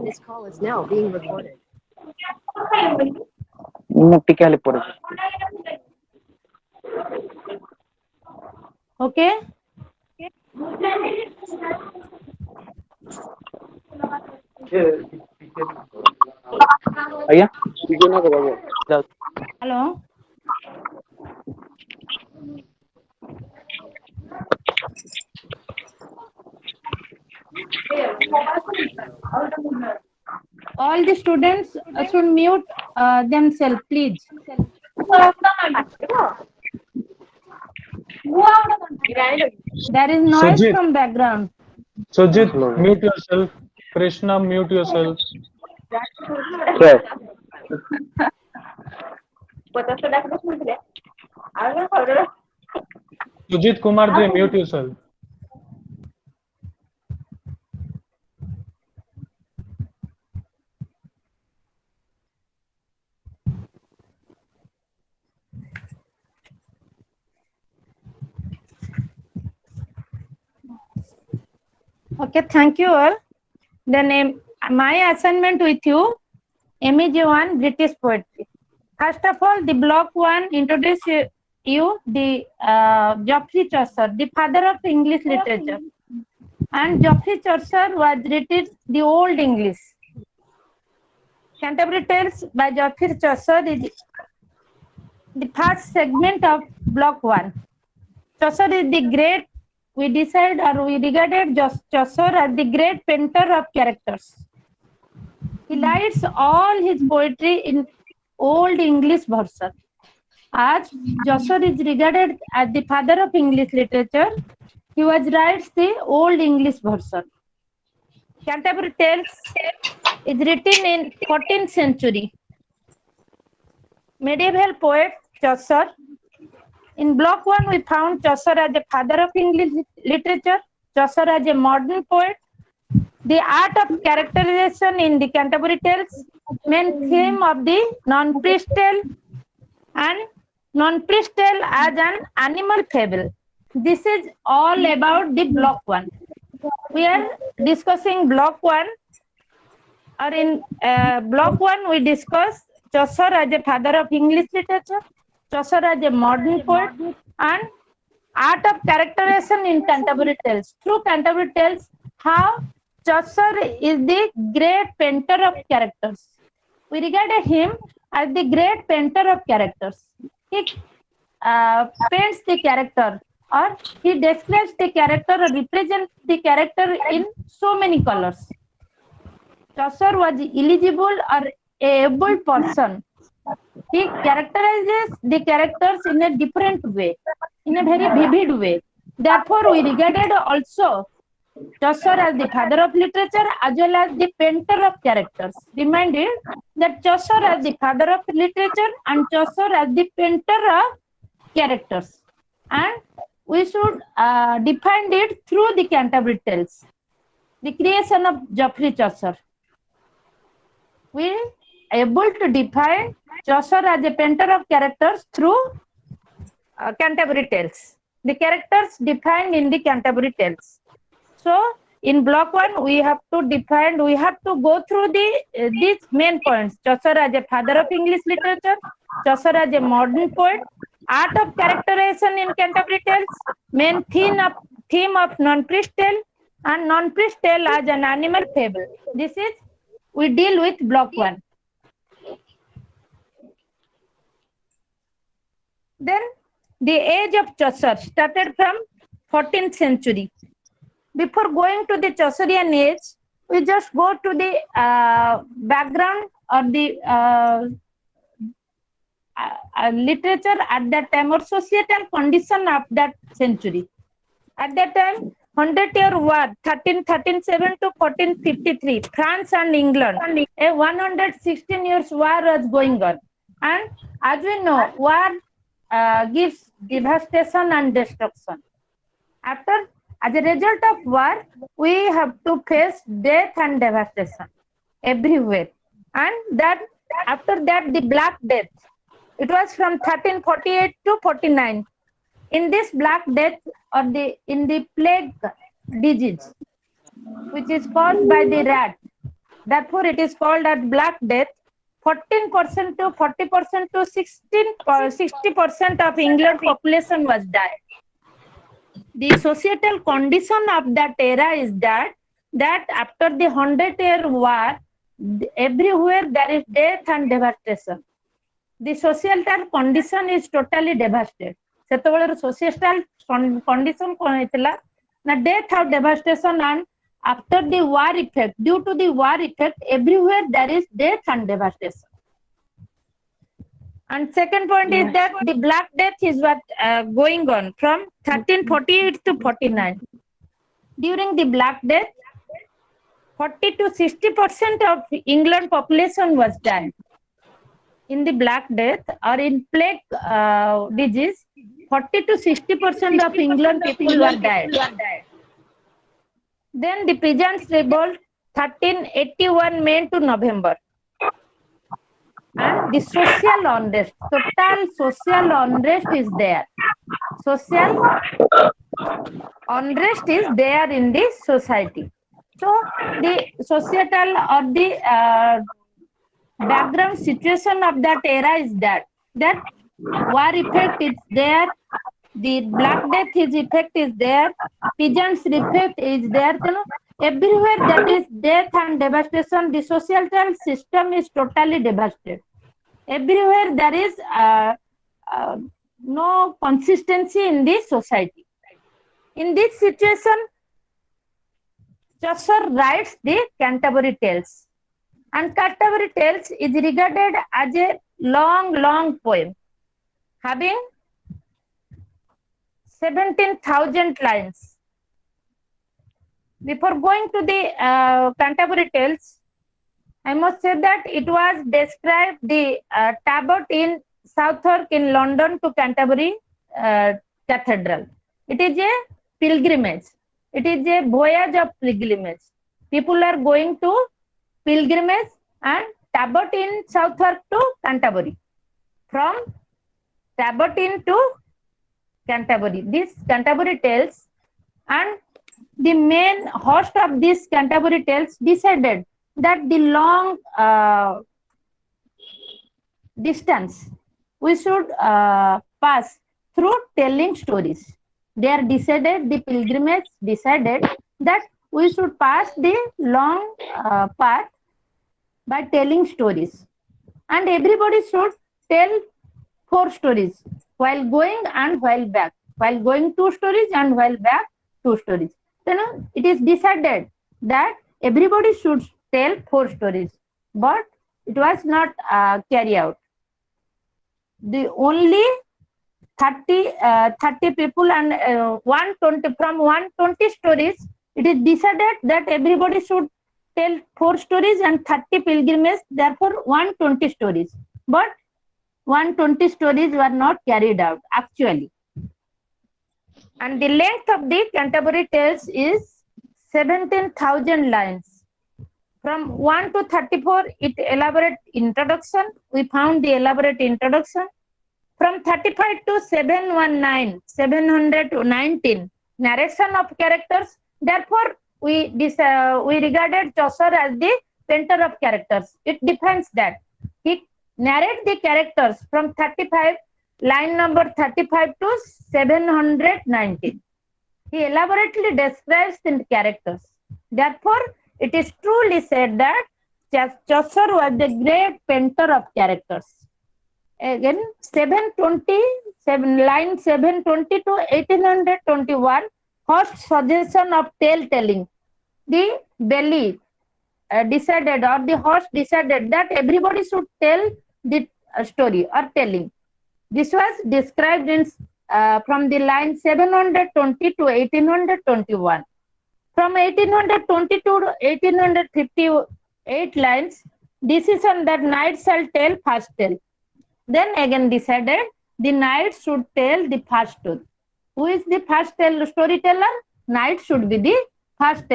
This call is now being recorded. Okay. Aya? Hello. All the students should mute themselves, please. There is noise Sujit, from background. Sujit, mute yourself. Krishna, mute yourself. Sir. Sujit Kumar ji, mute yourself. Okay, thank you all. Then my assignment with you, MEG-1 British poetry. First of all, the block 1 introduce you the Geoffrey Chaucer, the father of English literature. And Geoffrey Chaucer was written the Old English. Canterbury Tales by Geoffrey Chaucer is the first segment of block 1. Chaucer is the great, we regarded Chaucer as the great painter of characters. He writes all his poetry in Old English version. As Chaucer is regarded as the father of English literature, he writes the Old English version. Canterbury Tales is written in 14th century. Medieval poet Chaucer. In block 1, we found Chaucer as the father of English literature, Chaucer as a modern poet. The art of characterization in the Canterbury Tales, main theme of the non-priest tale and non-priest tale as an animal fable. This is all about the block 1. We are discussing block 1, or in block 1 we discuss Chaucer as a father of English literature, Chaucer as a modern poet, and art of characterization in Canterbury Tales. Through Canterbury Tales, how Chaucer is the great painter of characters. We regarded him as the great painter of characters. He paints the character, or he describes the character or represents the character in so many colors. Chaucer was eligible or able person. He characterizes the characters in a different way, in a very vivid way. Therefore, we regarded also Chaucer as the father of literature as well as the painter of characters. Reminded that Chaucer as the father of literature and Chaucer as the painter of characters. And we should define it through the Canterbury Tales. The creation of Geoffrey Chaucer. We are able to define Chaucer as a painter of characters through Canterbury Tales. The characters defined in the Canterbury Tales. So, in block 1, we have to define, we have to go through these main points. Chaucer as a father of English literature, Chaucer as a modern poet, art of characterization in Canterbury Tales, main theme of non-priest tale, and non-priest tale as an animal fable. This is, we deal with block 1. Then, the age of Chaucer started from 14th century. Before going to the Chaucerian age, we just go to the background or the literature at that time, or societal condition of that century. At that time, 100-year war, 1337 to 1453, France and England, a 116 years war was going on. And as we know, war gives devastation and destruction. As a result of war, we have to face death and devastation everywhere. And that after that, the Black Death. It was from 1348 to 49. In this Black Death, or in the plague disease, which is caused by the rat, Therefore, it is called as Black Death. 14% to 40% to 60% of England population was died. The societal condition of that era is that after the 100-year war, everywhere there is death and devastation. The societal condition is totally devastated. ସେତେବେଳେ societal condition କ'ଣ ହେଇଥିଲା ନା death and devastation, and after the war effect, due to the war effect, everywhere there is death and devastation. And second point is that the Black Death is what going on from 1348 to 49. During the Black Death, 40 to 60% of England population was died. In the Black Death or in plague disease, 40 to 60% of England people were died. Then the Peasants' Revolt, 1381 May to November. And the social unrest, total social unrest is there. Social unrest is there in the society. So the societal or the background situation of that era is that war effect is there, the Black Death effect is there, Peasants' effect is there. You know, everywhere that is death and devastation, the societal system is totally devastated. Everywhere there is no consistency in the society. In this situation, Chaucer writes the Canterbury Tales. And Canterbury Tales is regarded as a long poem having 17,000 lines. Before going to the Canterbury Tales, I must say that it was described the Tablet in Southwark in London to Canterbury Cathedral. It is a pilgrimage. It is a voyage of pilgrimage. People are going to pilgrimage and Tablet in Southwark to Canterbury. From Tablet in to Canterbury. This Canterbury Tales, and the main host of this Canterbury Tales decided that the long distance we should pass through telling stories. They are decided, the pilgrimage decided that we should pass the long path by telling stories. And everybody should tell 4 stories while going and while back. While going 2 stories and while back 2 stories. You know, it is decided that everybody should tell 4 stories, but it was not carried out. The only 30 people and 120 from 120 stories, it is decided that everybody should tell 4 stories and 30 pilgrimages, therefore 120 stories. But 120 stories were not carried out actually. And the length of the Canterbury Tales is 17,000 lines. From 1 to 34, it elaborate introduction. We found the elaborate introduction. From 35 to 719, narration of characters. Therefore, we regarded Chaucer as the painter of characters. It defines that. He narrates the characters from 35, line number 35 to 719. He elaborately describes the characters. Therefore, it is truly said that Chaucer was the great painter of characters. Again, line 720 to 1821, host suggestion of tale telling. The belly decided, or the host decided that everybody should tell the story or telling. This was described in from the line 720 to 1821. From 1822 to 1858 lines, decision that knight shall tell first tale. Then again decided the knight should tell the first story. Who is the first storyteller? Knight should be the first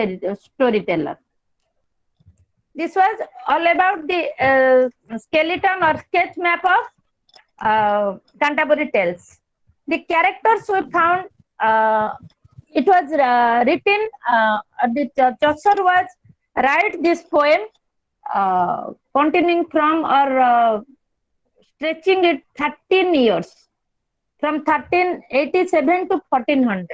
storyteller. This was all about the skeleton or sketch map of Canterbury Tales. The characters we found, it was written, the Chaucer was write this poem continuing from or stretching it 13 years, from 1387 to 1400.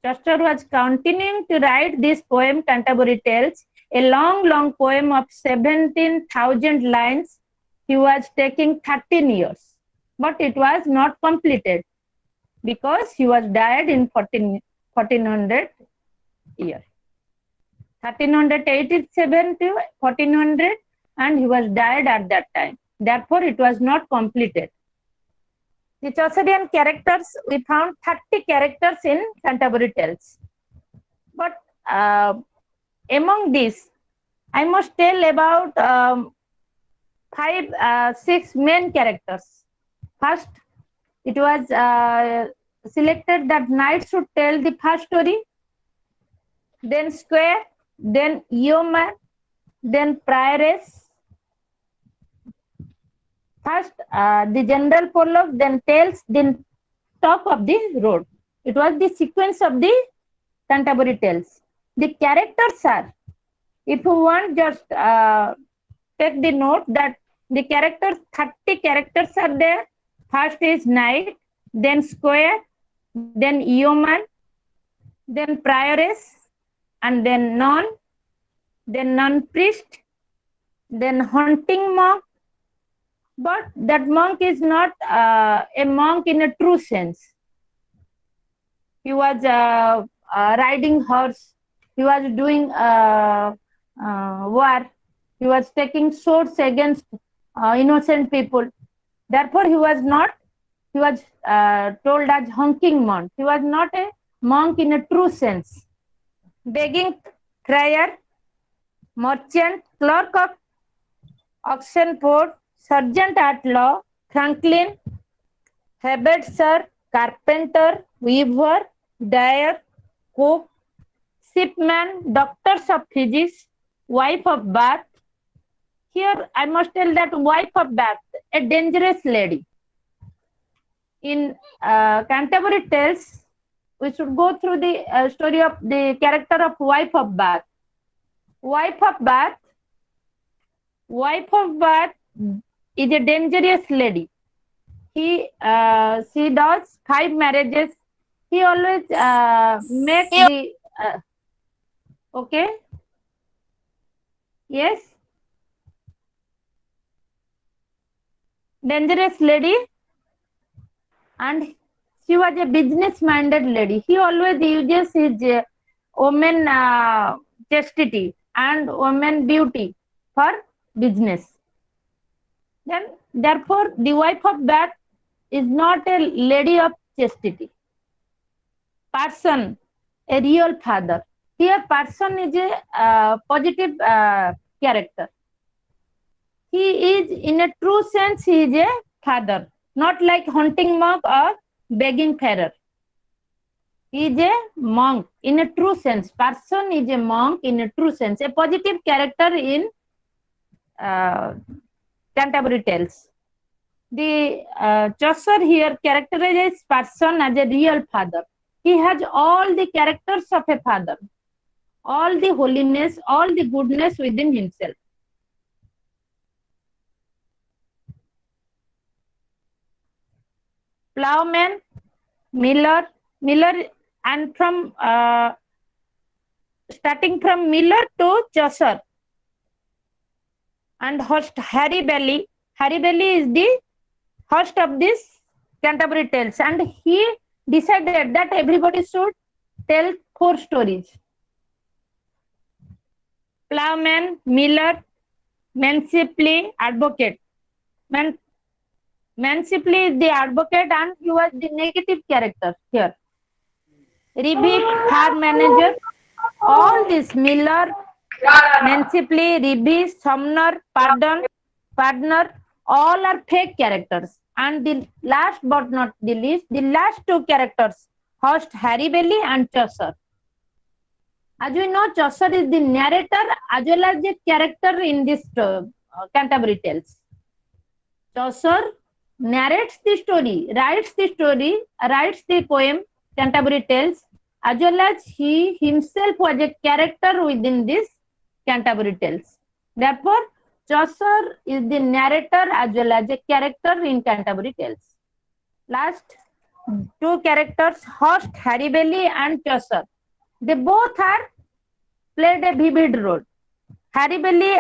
Chaucer was continuing to write this poem, Canterbury Tales, a long poem of 17,000 lines. He was taking 13 years, but it was not completed because he was died in 1400 year. 1387 to 1400, and he was died at that time. Therefore, it was not completed. The Chaucerian characters, we found 30 characters in Canterbury Tales. But among these, I must tell about 6 main characters. First, it was selected that knight should tell the first story, then square, then yeoman, then prioress. First, the general prologue, then tells, then talk of the road. It was the sequence of the Canterbury Tales. The characters are, if you want, just take the note that the characters, 30 characters are there. First is knight, then square, then yeoman, then prioress, and then nun priest, then hunting monk. But that monk is not a monk in a true sense. He was riding horse. He was doing war. He was taking swords against innocent people. Therefore, he was told as hunting monk. He was not a monk in a true sense. Begging crier, merchant, clerk of auction port, sergeant at law, franklin, haberdasher, carpenter, weaver, dyer, cook, shipman, doctors of physics, wife of Bath. Here I must tell that wife of Bath, a dangerous lady. In Canterbury Tales, we should go through the story of the character of wife of Bath. Wife of Bath is a dangerous lady. She does 5 marriages. He always makes the okay. Yes. Dangerous lady, and she was a business-minded lady. He always uses his woman chastity and woman beauty for business. Then, therefore, the wife of Bath is not a lady of chastity. Person, a real father. Here, person is a positive character. He is, in a true sense, he is a father, not like hunting monk or begging pharaoh. He is a monk in a true sense. Person is a monk in a true sense. A positive character in Canterbury Tales. The Chaucer here characterizes person as a real father. He has all the characters of a father, all the holiness, all the goodness within himself. Plowman, miller, and from starting from Miller to Chaucer, and host Harry Bailey. Harry Bailey is the host of this Canterbury Tales, and he decided that everybody should tell 4 stories. Plowman, miller, Mansiply, advocate. Mansiply is the advocate, and he was the negative character here. Reeve, farm manager, all this Miller, Mansiply, Reeve, Sumner, Pardner, all are fake characters. And the last but not the least, the last 2 characters, host Harry Bailey and Chaucer. As we know, Chaucer is the narrator as well as the character in this Canterbury Tales. Chaucer narrates the story, writes the poem Canterbury Tales, as well as he himself was a character within this Canterbury Tales. Therefore, Chaucer is the narrator as well as a character in Canterbury Tales. Last two characters, Host, Harry Bailey and Chaucer. They both are played a vivid role. Harry Bailey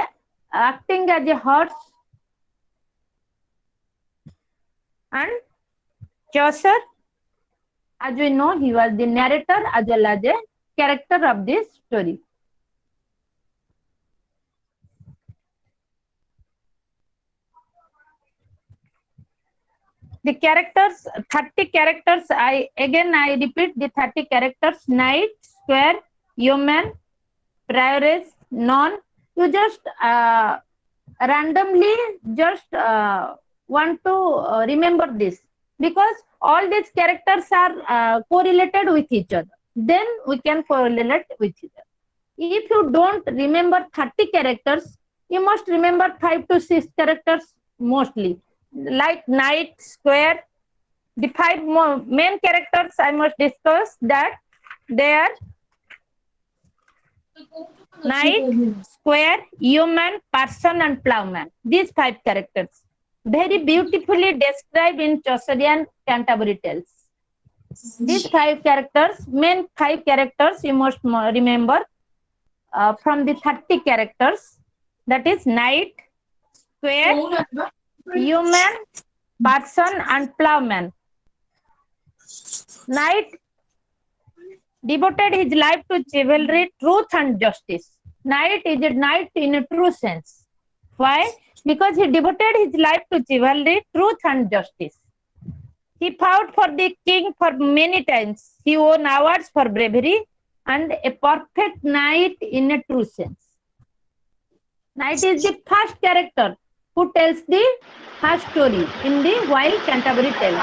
acting as a horse and Chaucer, as we know, he was the narrator as well as a character of this story. The characters, 30 characters, I repeat the 30 characters: knight, square, yeoman, prioress, non. You just randomly just want to remember this, because all these characters are correlated with each other. Then we can correlate with each other. If you don't remember 30 characters, you must remember 5 to 6 characters mostly. Like knight, square, the 5 main characters I must discuss that they are knight, square, yeoman, person and plowman. These 5 characters very beautifully described in Chaucerian Canterbury Tales. These 5 characters, main 5 characters you must remember from the 30 characters, that is knight, square, yeoman, person and plowman. Knight devoted his life to chivalry, truth and justice. Knight is a knight in a true sense. Why? Because he devoted his life to chivalry, truth and justice. He fought for the king for many times. He won awards for bravery and a perfect knight in a true sense. Knight is the first character who tells the first story in the While Canterbury Tales.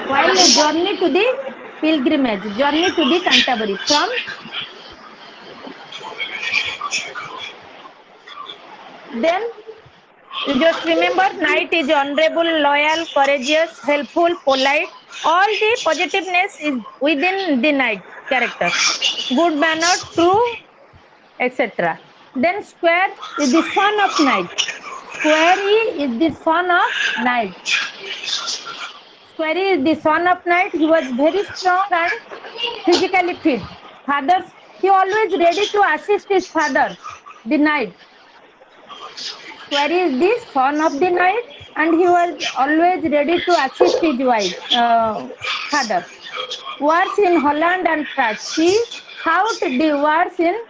While a journey to the pilgrimage, journey to the Canterbury from then you just remember knight is honorable, loyal, courageous, helpful, polite. All the positiveness is within the knight character. Good manner, true, etc. Then square is the son of knight. Squarey is the son of knight. Squarey is the son of knight. He was very strong and physically fit. Father, he always ready to assist his father, the knight. Squarey is the son of the knight and he was always ready to assist his wife, father. Wars in Holland and France. He fought the wars in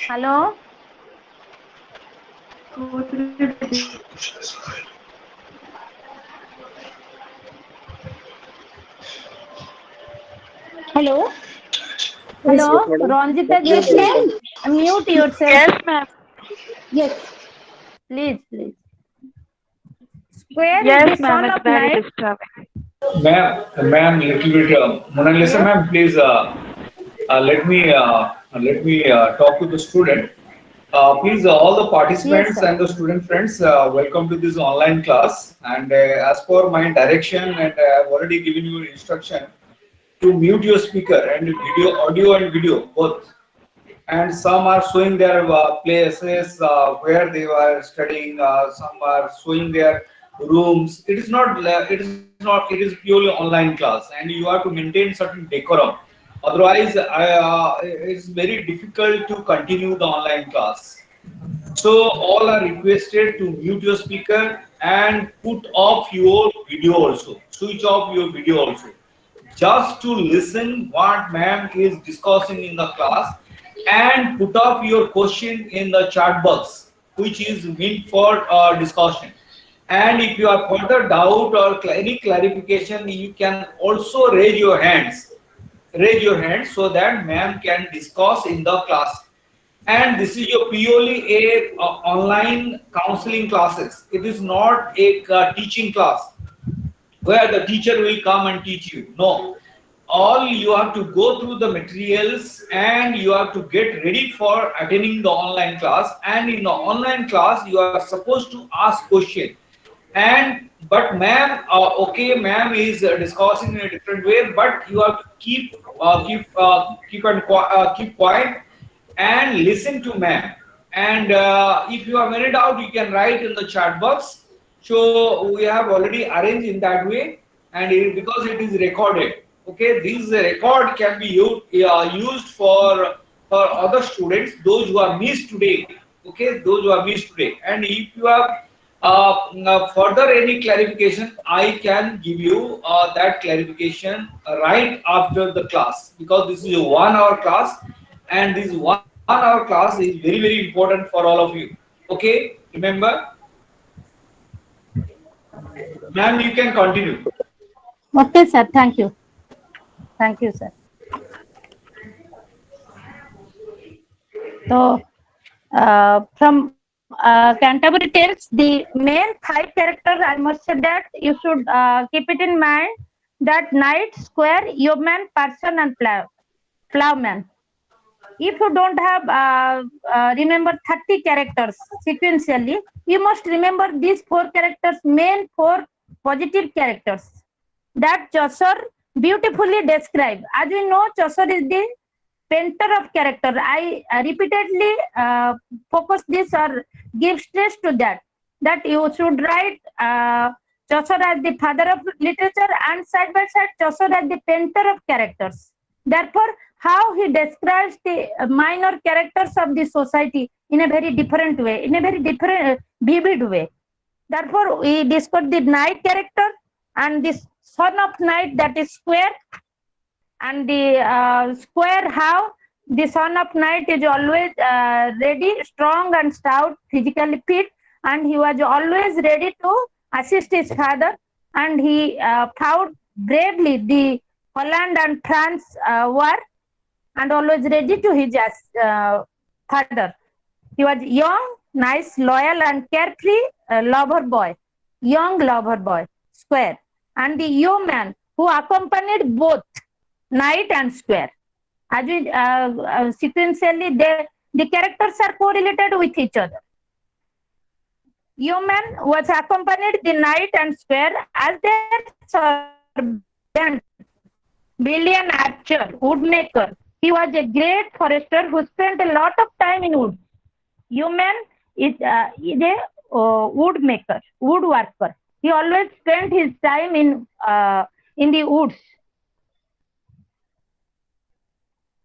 Hello? Hello? Hello? Ranjita, just mute yourself. Yes, ma'am. Yes. Please, please. Square Yes, is the ma'am. son It's of very knight. disturbing. Ma'am, little bit. Mona Lisa, Yes. ma'am, please let me talk to the student. Please, all the participants Yes, sir. and the student friends, welcome to this online class. And as per my direction, and I have already given you instruction to mute your speaker and audio and video both. And some are showing their places where they were studying. Some are showing their rooms. It is not. It is purely online class, and you have to maintain certain decorum. Otherwise, it's very difficult to continue the online class. So all are requested to mute your speaker and put off your video also. Switch off your video also, just to listen what ma'am is discussing in the class, and put up your question in the chat box, which is meant for discussion. And if you have further doubt or any clarification, you can also raise your hands. Raise your hands so that ma'am can discuss in the class. And this is your purely a online counseling classes. It is not a teaching class where the teacher will come and teach you. No, all you have to go through the materials and you have to get ready for attending the online class. And in the online class, you are supposed to ask question. And but ma'am, okay, ma'am is discussing in a different way, but you have to keep quiet and listen to ma'am. And if you have any doubt, you can write in the chat box. So we have already arranged in that way, and because it is recorded, okay, this record can be used for other students, those who are missed today, okay, those who are missed today. And if you have further any clarification, I can give you that clarification right after the class, because this is a 1 hour class, and this 1 hour class is very, very important for all of you. Okay, remember, ma'am, you can continue. Okay, sir. Thank you. Thank you, sir. So, from Canterbury Tales, the main 5 characters, I must say that you should keep it in mind that knight, square, yeoman, person, and plowman. If you don't have remember 30 characters sequentially, you must remember these 4 characters, main 4 positive characters that Chaucer beautifully described. As we know, Chaucer is the painter of character. I repeatedly focus this or give stress to that you should write Chaucer as the father of literature, and side by side Chaucer as the painter of characters. Therefore, how he describes the minor characters of the society in a very different way, in a very different, vivid way. Therefore, we discussed the knight character and the son of knight, that is square, and the square, how the son of knight is always ready, strong and stout, physically fit, and he was always ready to assist his father, and he fought bravely the Holland and France war, and always ready to his father. He was young, nice, loyal, and carefree lover boy, young lover boy, square, and the yeoman who accompanied both knight and square. As we sequentially, the characters are correlated with each other. Yeoman was accompanied the knight and square as their servant. Billion archer, woodmaker. He was a great forester who spent a lot of time in woods. Yeoman is a woodmaker, woodworker. He always spent his time in the woods.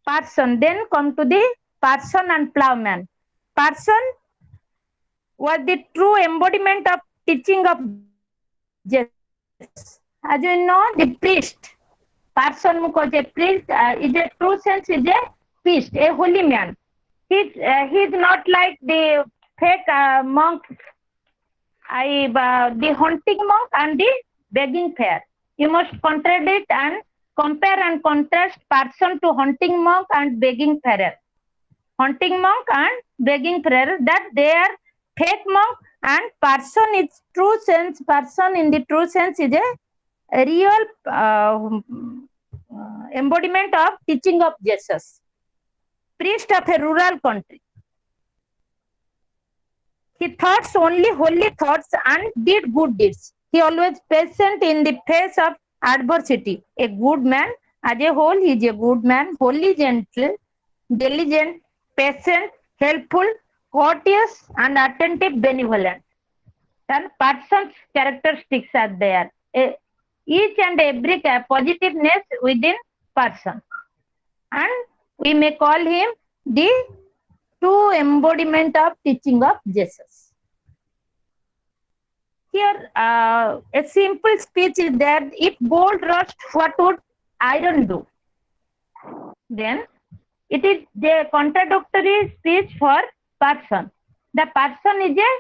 Parson, then come to the parson and plowman. Parson was the true embodiment of teaching of Jesus. As you know, the priest, parson because a priest is a true sense is a priest, a holy man. He's not like the fake monk, the hunting monk and the begging fair. You must contradict and compare and contrast parson to hunting monk and begging fairer. Hunting monk and begging fairer, that they are fake monk, and parson is true sense. Parson in the true sense is a real embodiment of teaching of Jesus. Priest of a rural country. He thought only holy thoughts and did good deeds. He always patient in the face of adversity. A good man, as a whole, he is a good man, wholly gentle, diligent, patient, helpful, courteous, and attentive, benevolent. Then person's characteristics are there. Each and every positiveness within person. And we may call him the true embodiment of teaching of Jesus. Here, a simple speech is there. If gold rust, what would iron do? Then it is the contradictory speech for person. The person is a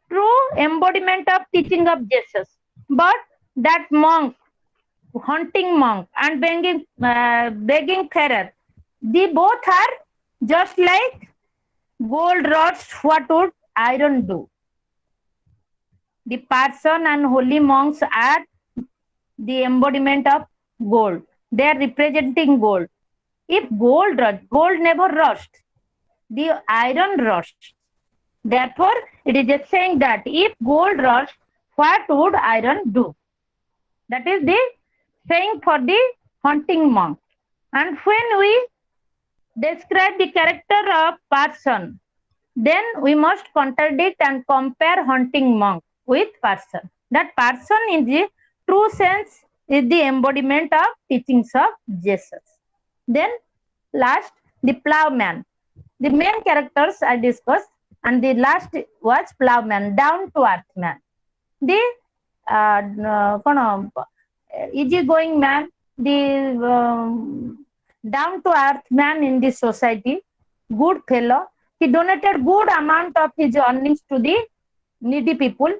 true embodiment of teaching of Jesus. But that monk, hunting monk and begging fairer, they both are just like gold rust, what would iron do? The parson and holy monks are the embodiment of gold. They are representing gold. If gold rust, gold never rusts. The iron rusts. Therefore, it is just saying that if gold rusts, what would iron do? That is the saying for the hunting monk. And when we describe the character of person, then we must contradict and compare hunting monk with person. That person in the true sense is the embodiment of teachings of Jesus. Then last, the plowman. The main characters I discussed, and the last was plowman, down to earth man. The easygoing man, the down to earth man in this society, good fellow. He donated good amount of his earnings to the needy people.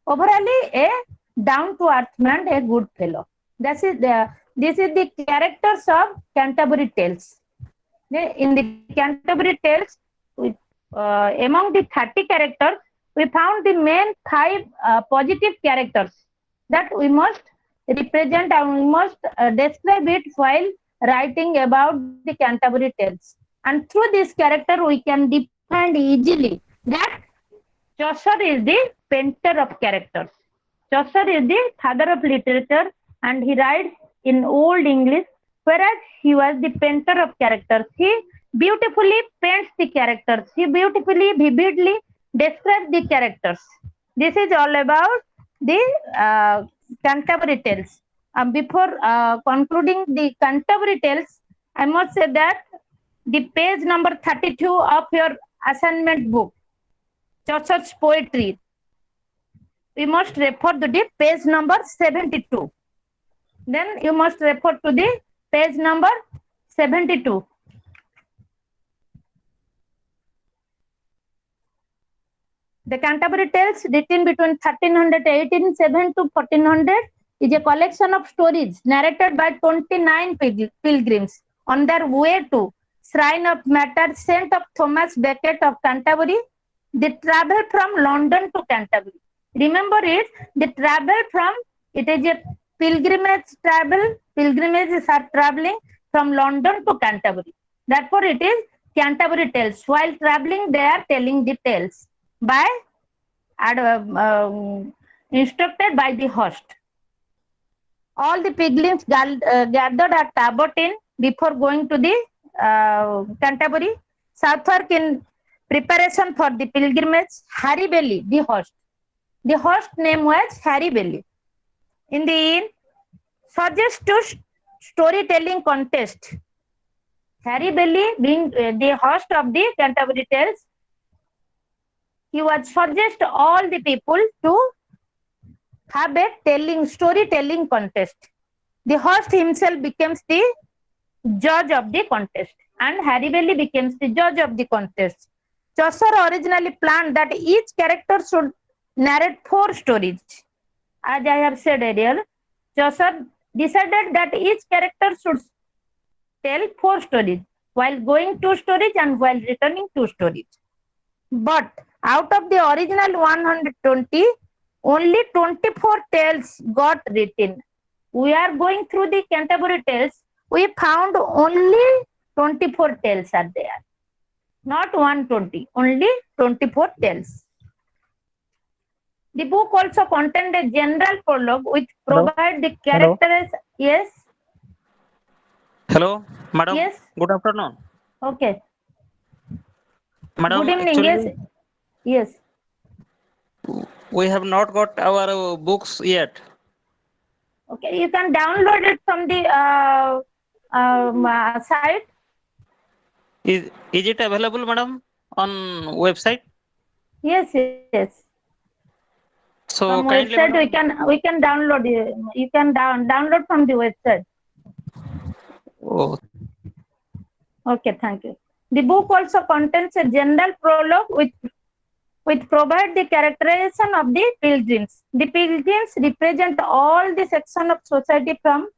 Overall, a down to earth man, a good fellow. This is the characters of Canterbury Tales. In the Canterbury Tales, among the 30 characters, we found the main 5 positive characters that we must represent and we must describe it while writing about the Canterbury Tales. And through this character, we can define easily that Chaucer is the painter of characters. Chaucer is the father of literature, and he writes in Old English, whereas he was the painter of characters. He beautifully paints the characters. He beautifully, vividly describes the characters. This is all about the Canterbury Tales. Before concluding the Canterbury Tales, I must say that the page number 32 of your assignment book, Chaucer's Poetry, we must refer to the page number 72. Then you must refer to the page number 72. The Canterbury Tales, written between 1318 to 1400, is a collection of stories narrated by 29 pilgrims on their way to Shrine of Matter, Saint of Thomas Becket of Canterbury. They travel from London to Canterbury. Remember it, they travel from, it is a pilgrimage travel, pilgrimages are traveling from London to Canterbury. Therefore, it is Canterbury Tales. While traveling, they are telling the tales by instructed by the host. All the pilgrims gathered at Aberdeen before going to the Canterbury. Southwark in preparation for the pilgrimage. Harry Bailey, the host. The host name was Harry Bailey. In the inn, suggests to storytelling contest. Harry Bailey, being the host of the Canterbury Tales, he would suggest all the people to have a storytelling contest. The host himself becomes the judge of the contest, and Harry Bailey becomes the judge of the contest. Chaucer originally planned that each character should narrate 4 stories. As I have said earlier, Chaucer decided that each character should tell 4 stories, while going 2 stories and while returning 2 stories. But out of the original 120, only 24 tales got written. We are going through the Canterbury Tales. We found only 24 tales are there. Not 120, only 24 tales. The book also contained a general prologue which provide the characters. Yes. Hello, madam. Yes. Good afternoon. Okay. Madam, Good evening. actually, Yes. we have not got our books yet. Okay, you can download it from the site. Is it available, madam, on website? Yes, yes. So From kindly, website madam. we can download it. You can download from the website. Oh, Okay, thank you. The book also contains a general prologue which provide the characterization of the pilgrims. The pilgrims represent all the section of society from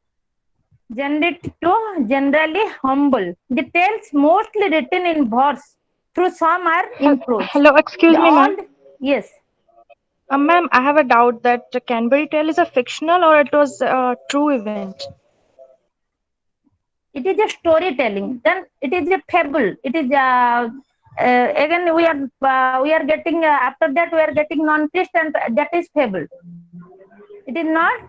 generic to generally humble. The tales mostly written in verse, through some are in prose. Hello, excuse me, ma'am. Yes. Ma'am, I have a doubt that the Canterbury Tale is a fictional or it was a true event. It is a storytelling. Then it is a fable. It is again we are getting after that we are getting non-Christ, and that is fable. It is not.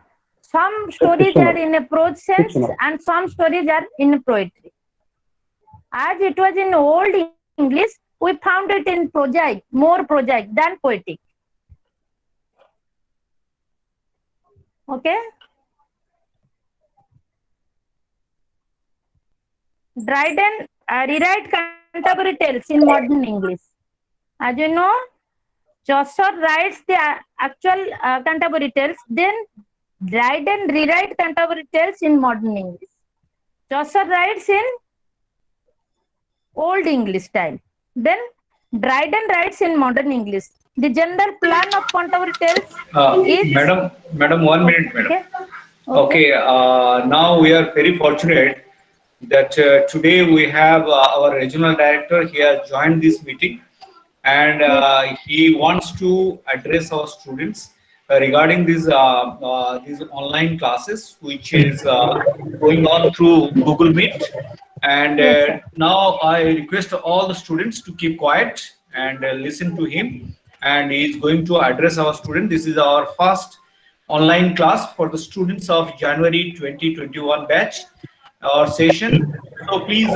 Some stories are in a prose sense and some stories are in poetry. As it was in Old English, we found it in prosaic, more prosaic than poetic. Okay. Dryden rewrite contemporary tales in modern English. As you know, Chaucer writes the actual contemporary tales, then Dryden rewrite contemporary tales in modern English. Chaucer writes in Old English style. Then Dryden writes in modern English. The general plan of contemporary tales is Madam, 1 minute, madam. okay. Okay, now we are very fortunate that today we have our regional director. He has joined this meeting, and he wants to address our students regarding these online classes, which is going on through Google Meet. And Yes, sir. now I request all the students to keep quiet and listen to him. And he is going to address our student. This is our first online class for the students of January 2021 batch or session. So please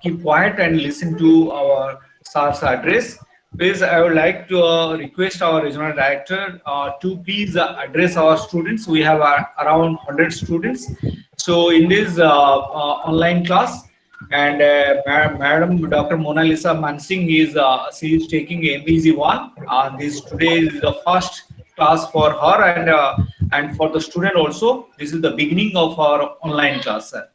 keep quiet and listen to our sir's address. Please, I would like to request our regional director to please address our students. We have around 100 students. So in this online class, and Madam Dr. Mona Lisa Mansingh she is taking MEG-1. This today is the first class for her, and for the student also. This is the beginning of our online class, sir.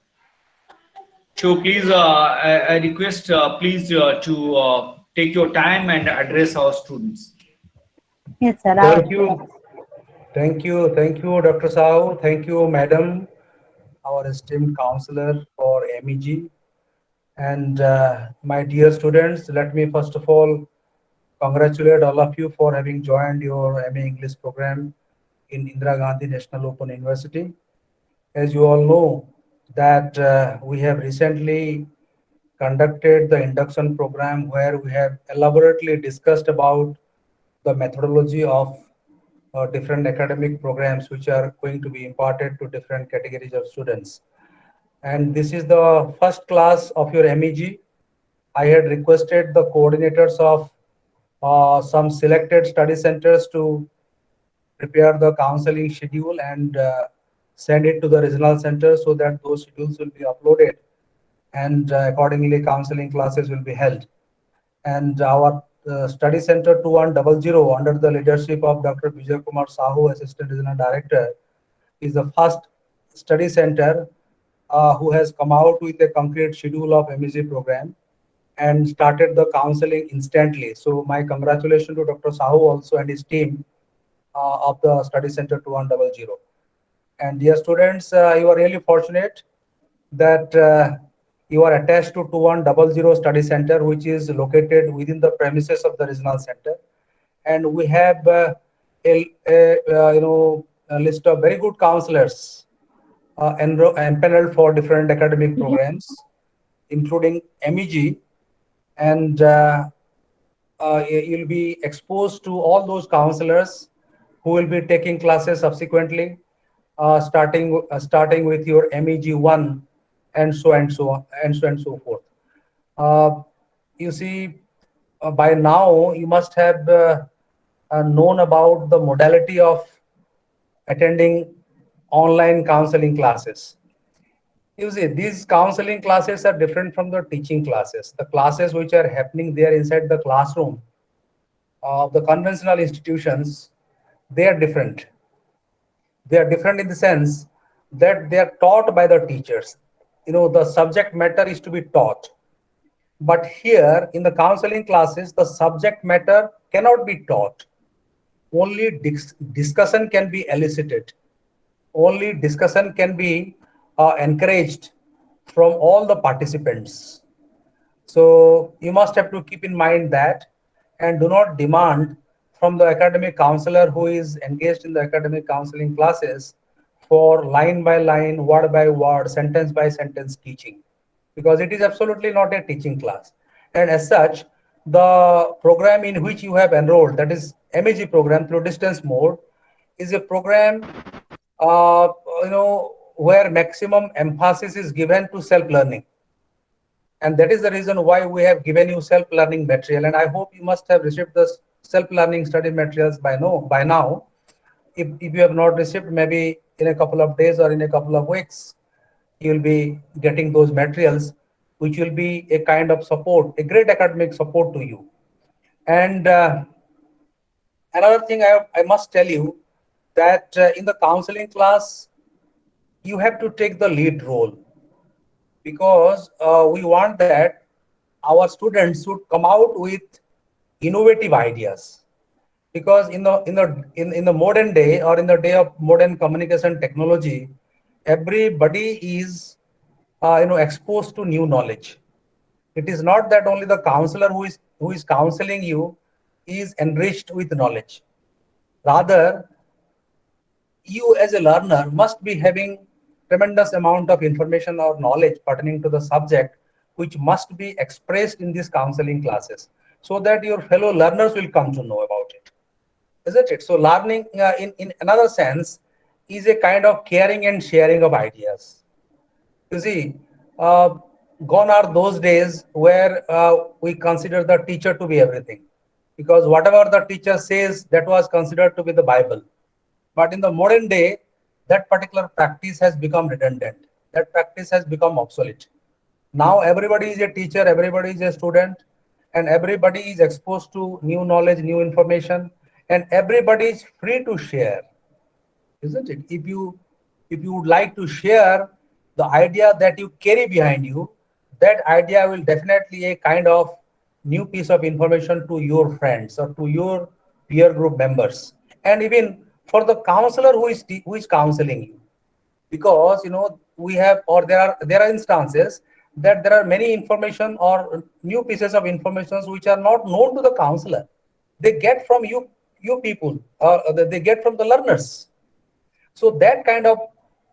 So please, I request please to take your time and address our students. Yes, sir. Thank you. Thank you. Thank you, Dr. Sao. Thank you, Madam, our esteemed counselor for MEG. And my dear students, let me first of all congratulate all of you for having joined your MA English program in Indira Gandhi National Open University. As you all know, that we have recently conducted the induction program where we have elaborately discussed about the methodology of different academic programs which are going to be imparted to different categories of students. And this is the first class of your MEG. I had requested the coordinators of some selected study centers to prepare the counseling schedule and send it to the regional center so that those schedules will be uploaded and accordingly counseling classes will be held. And our study center 2100 under the leadership of Dr. Vijay Kumar Sahu, Assistant Regional Director, is the first study center who has come out with a concrete schedule of MEG program and started the counseling instantly. So my congratulations to Dr. Sahu also and his team of the study center 2100. And dear students, you are really fortunate that you are attached to 2100 study center, which is located within the premises of the regional center. And we have a list of very good counselors empaneled for different academic programs, including MEG, and you'll be exposed to all those counselors who will be taking classes subsequently, starting with your MEG-1 and so on and so forth. You see, by now you must have known about the modality of attending online counseling classes. You see, these counseling classes are different from the teaching classes. The classes which are happening there inside the classroom of the conventional institutions, they are different. They are different in the sense that they are taught by the teachers. You know, the subject matter is to be taught. But here in the counseling classes, the subject matter cannot be taught. Only discussion can be elicited. Only discussion can be encouraged from all the participants. So you must have to keep in mind that, and do not demand from the academic counselor who is engaged in the academic counseling classes for line by line, word by word, sentence by sentence teaching, because it is absolutely not a teaching class. And as such, the program in which you have enrolled, that is MEG program through distance mode, is a program, you know, where maximum emphasis is given to self-learning. And that is the reason why we have given you self-learning material. And I hope you must have received the self-learning study materials by now. If you have not received, maybe in a couple of days or in a couple of weeks, you will be getting those materials, which will be a kind of support, a great academic support to you. And another thing I must tell you that in the counseling class, you have to take the lead role, because we want that our students should come out with innovative ideas. Because in the modern day, or in the day of modern communication technology, everybody is exposed to new knowledge. It is not that only the counselor who is counseling you is enriched with knowledge. Rather, you as a learner must be having tremendous amount of information or knowledge pertaining to the subject, which must be expressed in these counseling classes, so that your fellow learners will come to know about it, isn't it? So learning, in another sense, is a kind of caring and sharing of ideas. You see, uh, gone are those days where we consider the teacher to be everything, because whatever the teacher says, that was considered to be the Bible. But in the modern day, that particular practice has become redundant. That practice has become obsolete. Now everybody is a teacher, everybody is a student, and everybody is exposed to new knowledge, new information, and everybody is free to share, isn't it? If you would like to share the idea that you carry behind you, that idea will definitely a kind of new piece of information to your friends or to your peer group members, and even for the counselor who is counseling you. Because we have, or there are instances that there are many information or new pieces of information which are not known to the counselor. They get from you people, or they get from the learners. So that kind of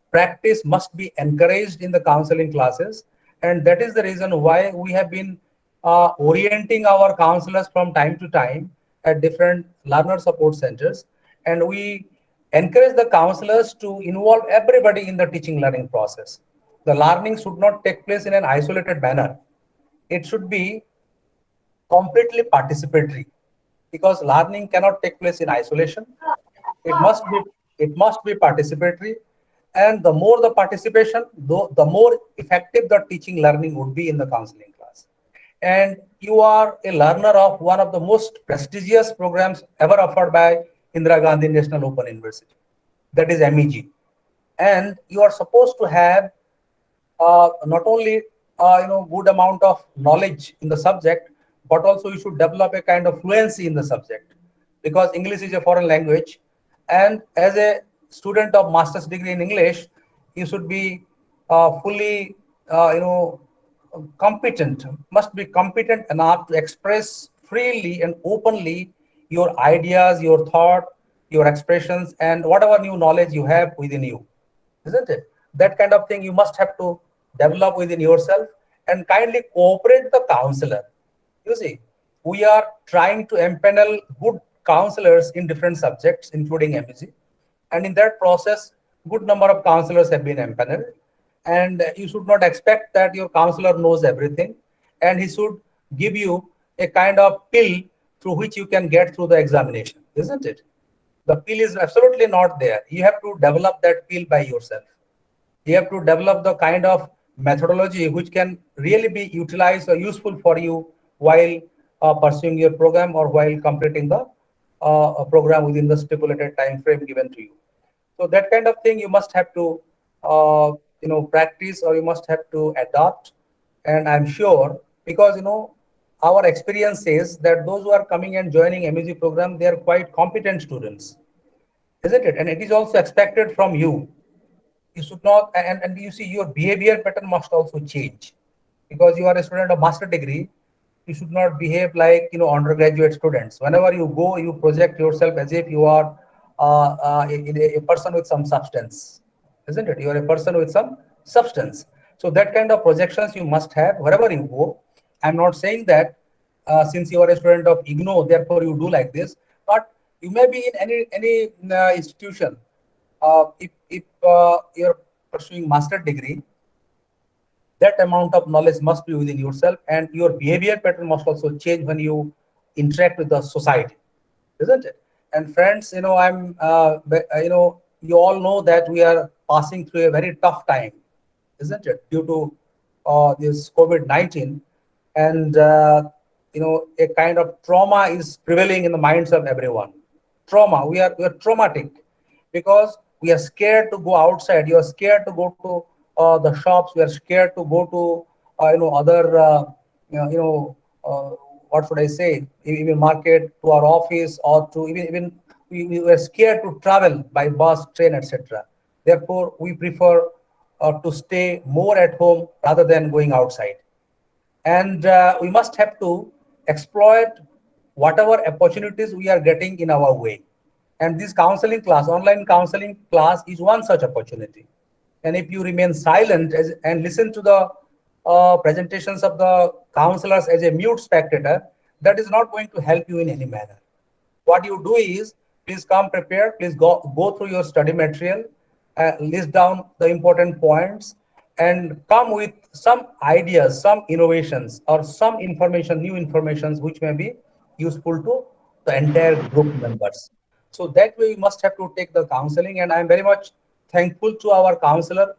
practice must be encouraged in the counseling classes. And that is the reason why we have been orienting our counselors from time to time at different learner support centers. And we encourage the counselors to involve everybody in the teaching learning process. The learning should not take place in an isolated manner. It should be completely participatory, because learning cannot take place in isolation. It must be participatory, and the more the participation, the more effective the teaching learning would be in the counseling class. And you are a learner of one of the most prestigious programs ever offered by Indira Gandhi National Open University, that is MEG. And you are supposed to have not only good amount of knowledge in the subject, but also you should develop a kind of fluency in the subject, because English is a foreign language. And as a student of master's degree in English, you should be fully competent, must be competent enough to express freely and openly your ideas, your thought, your expressions, and whatever new knowledge you have within you, isn't it? That kind of thing you must have to develop within yourself, and kindly cooperate the counselor. You see, we are trying to empanel good counselors in different subjects, including MEG. And in that process, good number of counselors have been empaneled. And you should not expect that your counselor knows everything, and he should give you a kind of pill through which you can get through the examination, isn't it? The pill is absolutely not there. You have to develop that pill by yourself. You have to develop the kind of methodology which can really be utilized or useful for you while pursuing your program, or while completing the program within the stipulated time frame given to you. So that kind of thing you must have to practice, or you must have to adopt. And I'm sure, because our experience says that those who are coming and joining MEG program, they are quite competent students, isn't it? And it is also expected from you. You should not, and you see, your behavior pattern must also change, because you are a student of master degree. You should not behave like undergraduate students. Whenever you go, you project yourself as if you are a person with some substance, isn't it? You are a person with some substance. So that kind of projections you must have wherever you go. I'm not saying that since you are a student of IGNOU, therefore you do like this, but You may be in any institution. If you're pursuing master degree, that amount of knowledge must be within yourself, and your behavior pattern must also change when you interact with the society, isn't it? And friends, you all know that we are passing through a very tough time, isn't it, due to this COVID-19, and a kind of trauma is prevailing in the minds of everyone. Trauma, we are traumatic because we are scared to go outside. You are scared to go to the shops. We are scared to go to other what should I say, even market, to our office, or to even we were scared to travel by bus, train, etc. Therefore, we prefer to stay more at home rather than going outside. And we must have to exploit whatever opportunities we are getting in our way. And this counseling class, online counseling class, is one such opportunity. And if you remain silent and listen to the presentations of the counselors as a mute spectator, that is not going to help you in any manner. What you do is, please come prepared, please go through your study material, list down the important points, and come with some ideas, some innovations, or some information, new informations, which may be useful to the entire group members. So that way, we must have to take the counseling, and I'm very much thankful to our counselor.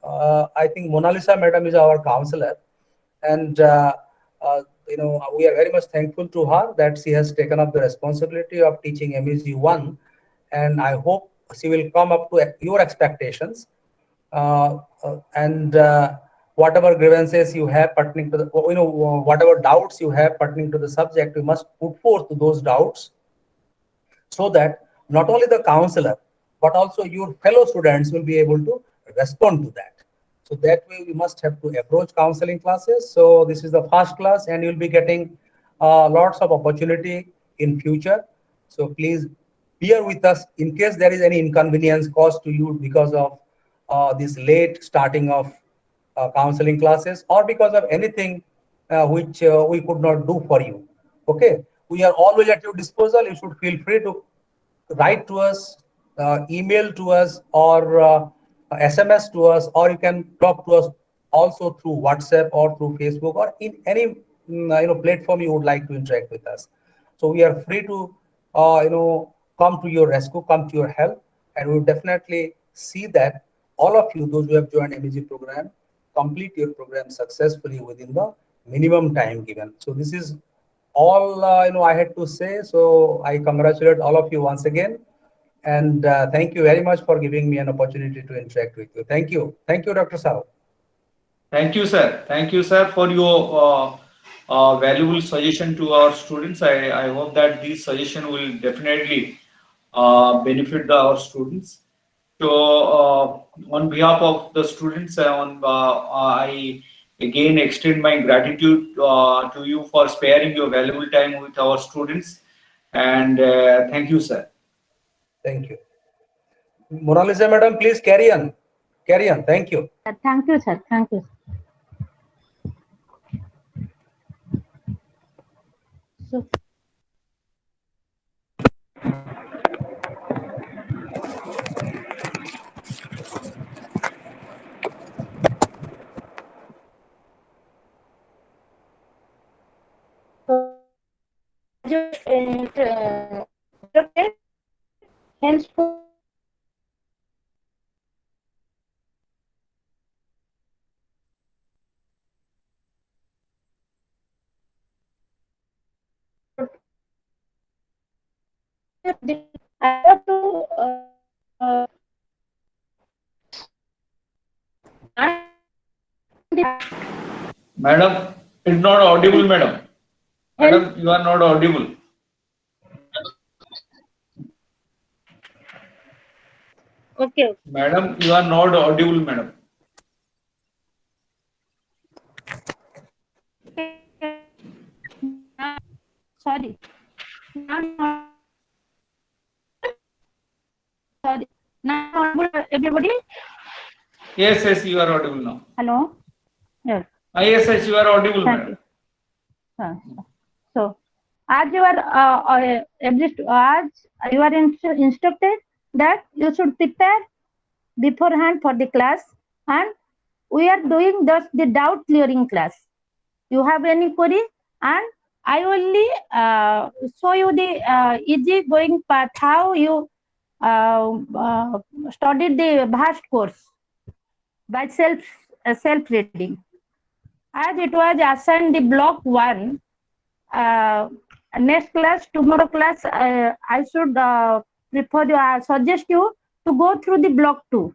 I think Mona Lisa Madam is our counselor, and we are very much thankful to her that she has taken up the responsibility of teaching MEG-1, and I hope she will come up to your expectations. And whatever grievances you have pertaining to the, whatever doubts you have pertaining to the subject, we must put forth those doubts, so that not only the counselor but also your fellow students will be able to respond to that. So that way we must have to approach counseling classes. So this is the first class, and you'll be getting lots of opportunity in future. So please bear with us in case there is any inconvenience caused to you because of this late starting of counseling classes, or because of anything which we could not do for you. Okay, we are always at your disposal. You should feel free to write to us, email to us, or SMS to us, or you can talk to us also through WhatsApp or through Facebook, or in any platform you would like to interact with us. So we are free to come to your rescue, come to your help, and we will definitely see that all of you, those who have joined MEG program, complete your program successfully within the minimum time given. So this is all I had to say. So I congratulate all of you once again, and thank you very much for giving me an opportunity to interact with you. Thank you, Dr. Sao. Thank you, sir. Thank you, sir, for your valuable suggestion to our students. I hope that this suggestion will definitely benefit our students. So, on behalf of the students, I again extend my gratitude to you for sparing your valuable time with our students. And thank you, sir. Thank you. Mona Lisa Madam, please carry on. Carry on. Thank you. Thank you, sir. Thank you. So, henceforth, I have to Madam, it's not audible, madam. Madam, you are not audible. okay. Madam, you are not audible, madam. Sorry. Sorry. Now audible, everybody? Yes, yes, you are audible now. Hello? Yes. Yes, yes, you are audible, Thank madam. you. So, as you are as you are instructed that you should prepare beforehand for the class, and we are doing just the doubt clearing class. You have any query, and I only show you the easy going path how you studied the vast course by self reading. As it was assigned the block 1, next class, tomorrow class, I should suggest you to go through the block 2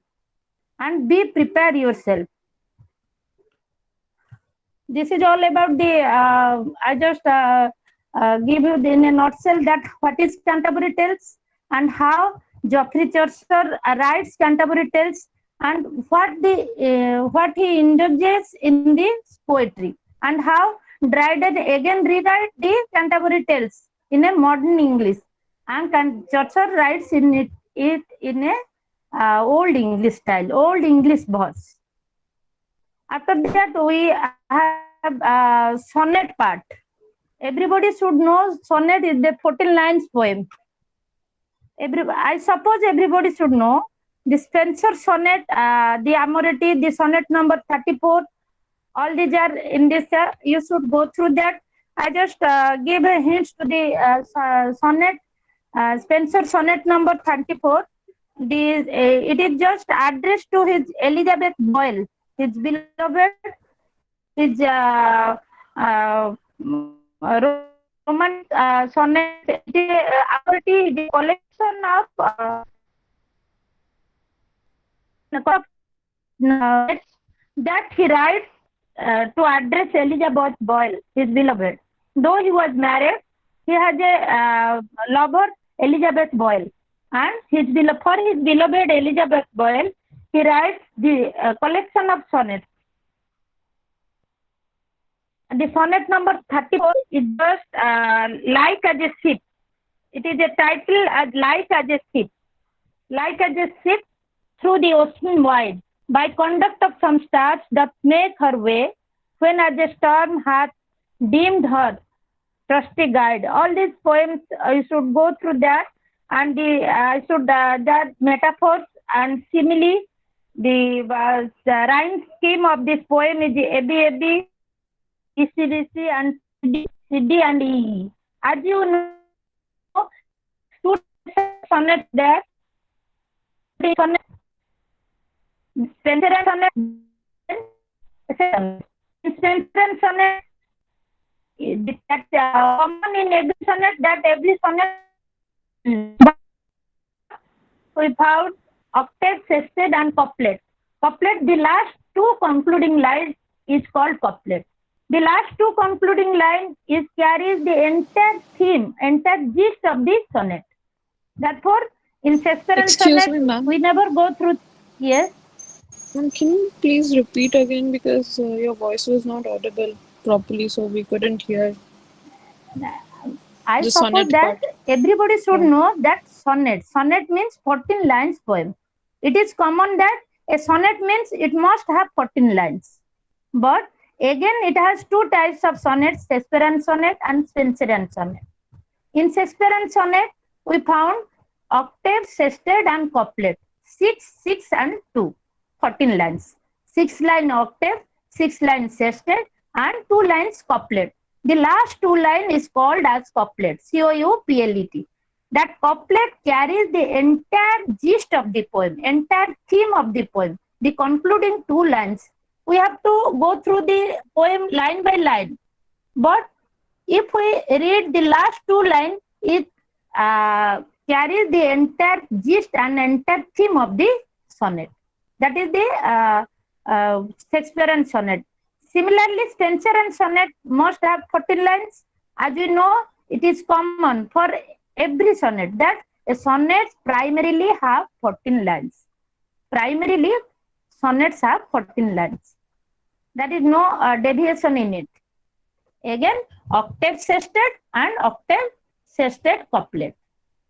and be prepared yourself. This is all about the, I just give you in a nutshell that what is Canterbury Tales and how Geoffrey Chaucer writes Canterbury Tales and what he indulges in the poetry, and how Dryden again rewrite the Canterbury Tales in a modern English, and Chaucer writes it in a old English style, old English verse. After that, we have sonnet part. Everybody should know sonnet is the 14 lines poem. I suppose everybody should know the Spenser sonnet, the Amoreti, the sonnet number 34. All these are in this. You should go through that. I just give a hint to the sonnet, Spenser sonnet number 34. It is just addressed to his Elizabeth Boyle, his beloved, his romantic sonnet. It is the collection of that he writes to address Elizabeth Boyle, his beloved. Though he was married, he has a lover, Elizabeth Boyle, and for his beloved Elizabeth Boyle, he writes the collection of sonnets. The sonnet number 34 is just like as a ship. It is a title as like as a ship. Like as a ship through the ocean wide, by conduct of some stars that make her way, when as a storm hath deemed her trusty guide. All these poems, you should go through that, and that metaphors and simile. The rhyme scheme of this poem is the ABAB, ECDC, and CD and EE. As you know, two sonnets there. Sonnet, Spenser and sonnet, Spenser and sonnet, that common in every sonnet, that every sonnet we found octave, sestet, and couplet. Couplet, the last two concluding lines is called couplet. The last two concluding line carries the entire theme, entire gist of the sonnet. Therefore, in Sesper and Excuse sonnet, me, ma'am. we never go through. Yes. Ma'am, can you please repeat again, because your voice was not audible properly, so we couldn't hear. I The suppose sonnet that part. everybody should Yeah. know that sonnet. Sonnet means 14 lines poem. It is common that a sonnet means it must have 14 lines. But again, it has two types of sonnets, Shakespearean sonnet and Spenserian sonnet. In Shakespearean sonnet, we found octave, sestet, and couplet. 6, 6, and 2. 14 lines. 6 line octave, 6 line sestet, and 2 lines couplet. The last 2 line is called as couplet, COUPLET. That couplet carries the entire gist of the poem, entire theme of the poem, the concluding 2 lines. We have to go through the poem line by line. But if we read the last 2 lines, it carries the entire gist and entire theme of the sonnet. That is the Shakespearean sonnet. Similarly, Spenser and sonnet must have 14 lines. As we know, it is common for every sonnet that a sonnet primarily have 14 lines. Primarily, sonnets have 14 lines. There is no deviation in it. Again, octave sestet and octave sestet couplet.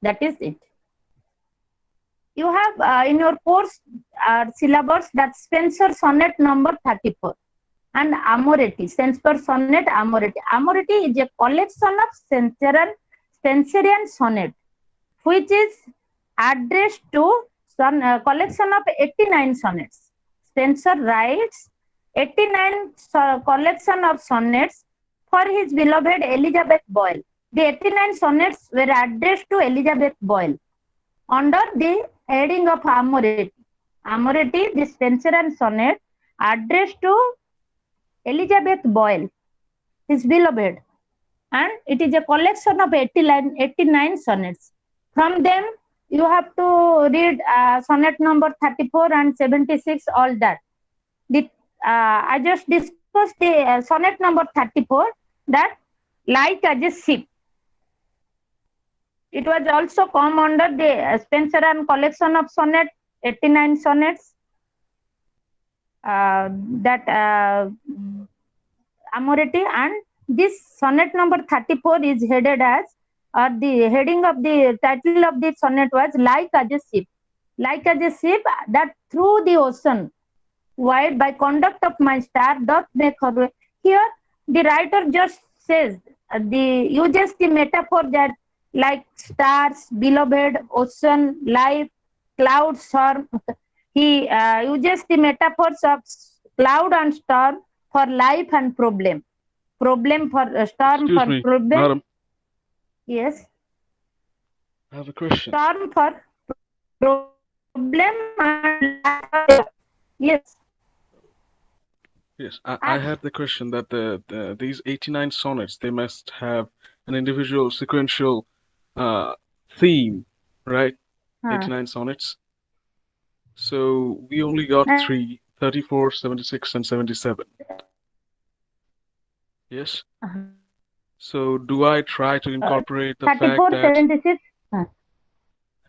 That is it. You have in your course syllabus that Spenser sonnet number 34. and Amoretti, stands for sonnet Amoretti. Amoretti is a collection of Spenserian sonnet, which is addressed to collection of 89 sonnets. Spenser writes 89 collection of sonnets for his beloved Elizabeth Boyle. The 89 sonnets were addressed to Elizabeth Boyle under the heading of Amoretti. Amoretti, the Spenserian sonnet addressed to Elizabeth Boyle, his beloved, and it is a collection of 89 sonnets. From them, you have to read sonnet number 34 and 76, all that. I just discussed the sonnet number 34, that like as a ship. It was also come under the Spenserian collection of sonnet, 89 sonnets. That Amoretti, and this sonnet number 34 is headed as, the heading of the title of the sonnet was like as a ship. Like as a ship that through the ocean wide by conduct of my star doth make her way. Here the writer just says, uses the metaphor that like stars, beloved, ocean, life, cloud, storm. He uses the metaphors of cloud and storm for life and problem. Problem for storm. Excuse for me, problem. madam. Yes. I have a question. Storm for problem and life for, yes. Yes, I had the question that these 89 sonnets, they must have an individual sequential theme, right? 89 sonnets. So we only got 3, 34, 76, and 77. Yes. So do I try to incorporate the 34, fact that 76.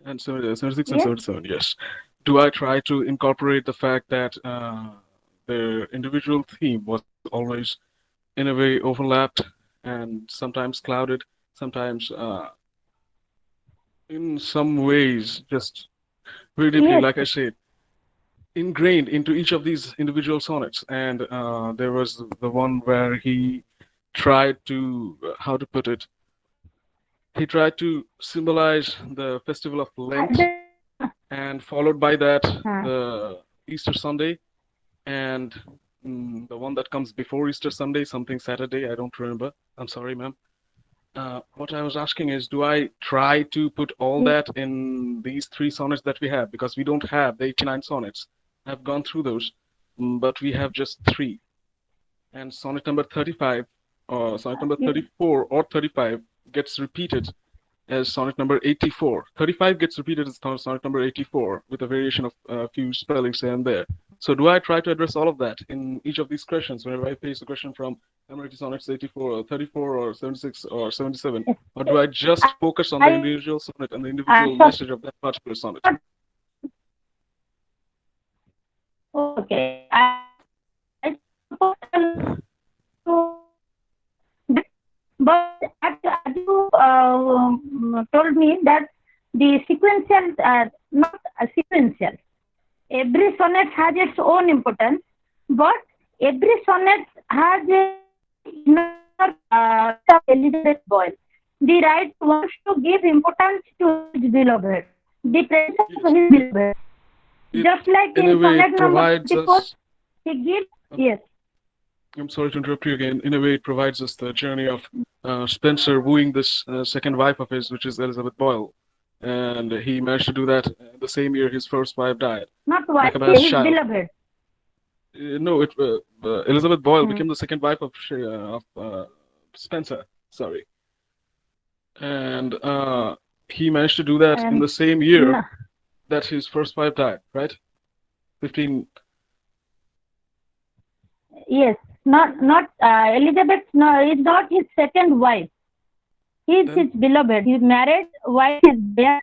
and 76 and Yes. 77, yes. Do I try to incorporate the fact that the individual theme was always in a way overlapped and sometimes clouded, sometimes in some ways just very deeply, Yes. like I said, ingrained into each of these individual sonnets. And there was the one where he tried to, how to put it, he tried to symbolize the festival of Lent, and followed by that the Easter Sunday, and the one that comes before Easter Sunday, something Saturday, I don't remember. I'm sorry, ma'am. What I was asking is, do I try to put all that in these 3 sonnets that we have? Because we don't have the 89 sonnets. I've gone through those, but we have just 3. And sonnet number 35, or sonnet number 34 or 35 gets repeated as sonnet number 84. 35 gets repeated as sonnet number 84 with a variation of a few spellings here and there. So do I try to address all of that in each of these questions whenever I face a question from Amoretti sonnets 84 or 34 or 76 or 77? Or do I just focus on the individual sonnet and the individual message of that particular sonnet? Okay. I but as you told me that the sequential, not sequential. Every sonnet has its own importance, but every sonnet has a inner Elizabeth Boyle. The writer wants to give importance to his beloved, the presence of his beloved. Just like in sonnet number 34, he gives, yes. I'm sorry to interrupt you again. In a way, it provides us the journey of Spencer wooing this second wife of his, which is Elizabeth Boyle. And he managed to do that the same year his first wife died. Not wife, his beloved. No, Elizabeth Boyle became the second wife of Spencer. Sorry. And he managed to do that in the same year that his first wife died, right? 15. Yes, not Elizabeth. No, is not his second wife. He is his beloved. His married wife is there.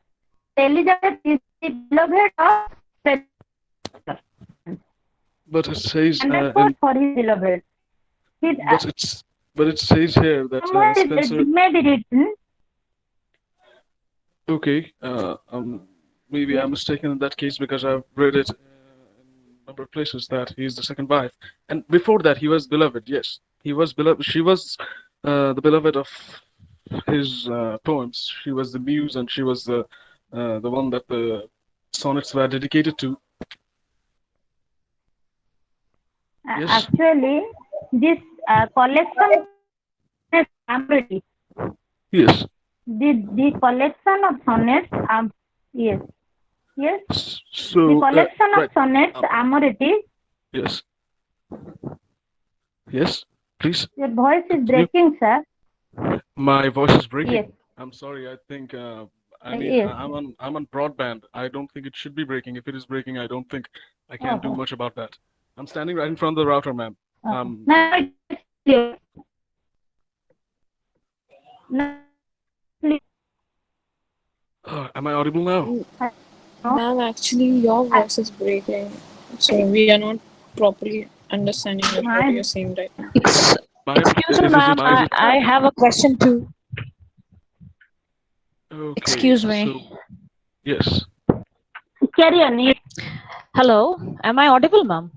Elizabeth is the beloved of Spencer. But it says and that's what for his beloved. But it says here that Spencer. It may be written. Okay, maybe I'm mistaken in that case because I've read it in number of places that he is the second wife. And before that, he was beloved. Yes, he was beloved. She was the beloved of his poems. She was the muse, and she was the one that the sonnets were dedicated to. Yes. Actually, this collection is Amriti. Yes. The collection of sonnets, yes, yes. So The collection of right. sonnets, Amriti. Yes. Yes. Please. Your voice is Continue. breaking, sir. My voice is breaking. Yes. I'm sorry. I think Yes. I'm on broadband. I don't think it should be breaking. If it is breaking, I don't think I can do much about that. I'm standing right in front of the router, ma'am. Now it's clear. Now, am I audible now? Ma'am, actually, your voice is breaking, so we are not properly understanding what you're saying right now. Excuse me, ma'am. I have a question too. Okay, Excuse me. So, yes. Carry on. Hello. Am I audible, ma'am?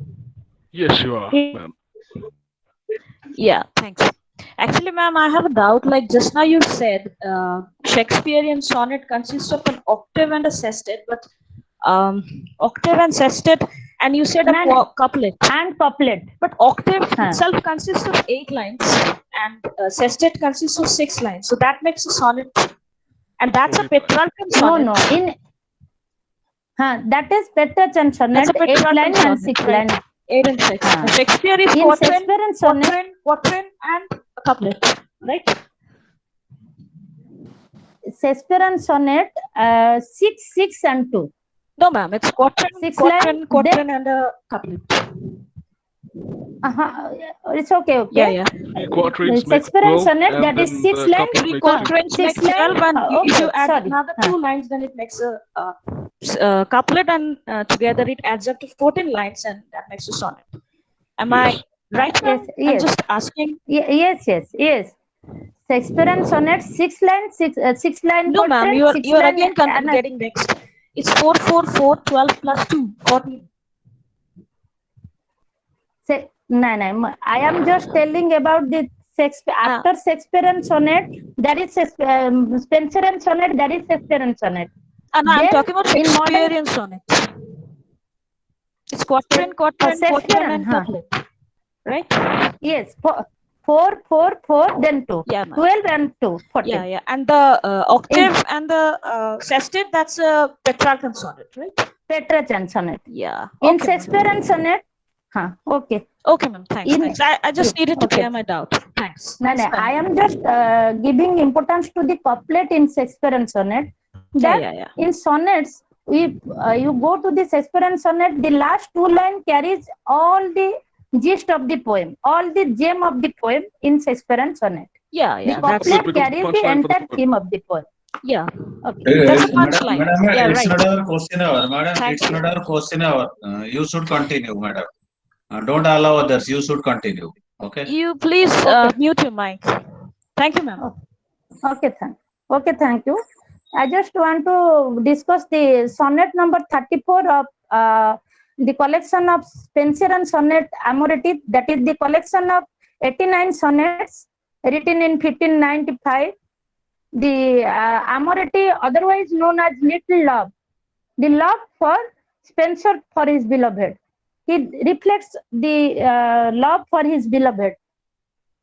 Yes, you are, ma'am. Yeah, thanks. Actually, ma'am, I have a doubt. Like just now you said Shakespearean sonnet consists of an octave and a sestet, but octave and sestet, and you said a couplet. And couplet. But octave itself consists of 8 lines, and sestet consists of 6 lines. So that makes a sonnet, and that's a Petrarchan sonnet. No. That is Petrarchan sonnet. 8 lines and 6 lines. 8 and 6. Shakespeare is quatrain, and a couplet, right? Shakespearean sonnet 6, 6 and 2. No, ma'am, it's quatrain, and a couplet. It's okay. Yeah. Shakespearean sonnet that is 6 lines. 3 quatrains makes 12, and if you add another 2 lines, then it makes a couplet, and together it adds up to 14 lines, and that makes a sonnet. Am I right? Yes. I'm just asking. Yes. Shakespearean sonnet 6 lines, 6 line. No, ma'am, you are again getting mixed. It's 4, 4, 4, 12 plus 2, 14. No. I am just telling about the Shakespeare. After Shakespearean sonnet, that is Spenserian sonnet, that is Shakespearean sonnet. And I'm talking about Shakespearean sonnet. It's quatrain, and couplet. Right? Yes. 4, 4, 4, then 2. Yeah, 12 and 2, 14. Yeah. And the octave and the sestet, that's a Petrarchan sonnet, right? Petrarchan sonnet. Yeah. In Shakespearean sonnet, okay. Okay, ma'am. Thanks. I just needed to clear my doubt. Thanks. No. I am just giving importance to the couplet in Shakespearean sonnet. That in sonnets, you go to the Shakespearean sonnet, the last 2 lines carries all the gist of the poem, all the gem of the poem in Shakespearean sonnet. Yeah. The couplet carries the entire theme of the poem. Yeah. Okay. That's a punchline. Madam, Yeah, it's right. not our question hour. Madam, Thank it's you. not our question hour. You should continue, madam. Don't allow others. You should continue. Okay. You please mute your mic. Thank you, ma'am. Okay, thank you. I just want to discuss the sonnet number 34 of the collection of Spenserian sonnet Amoreti. That is the collection of 89 sonnets written in 1595. The Amoreti, otherwise known as Little Love, the love for Spenser for his beloved. He reflects the love for his beloved.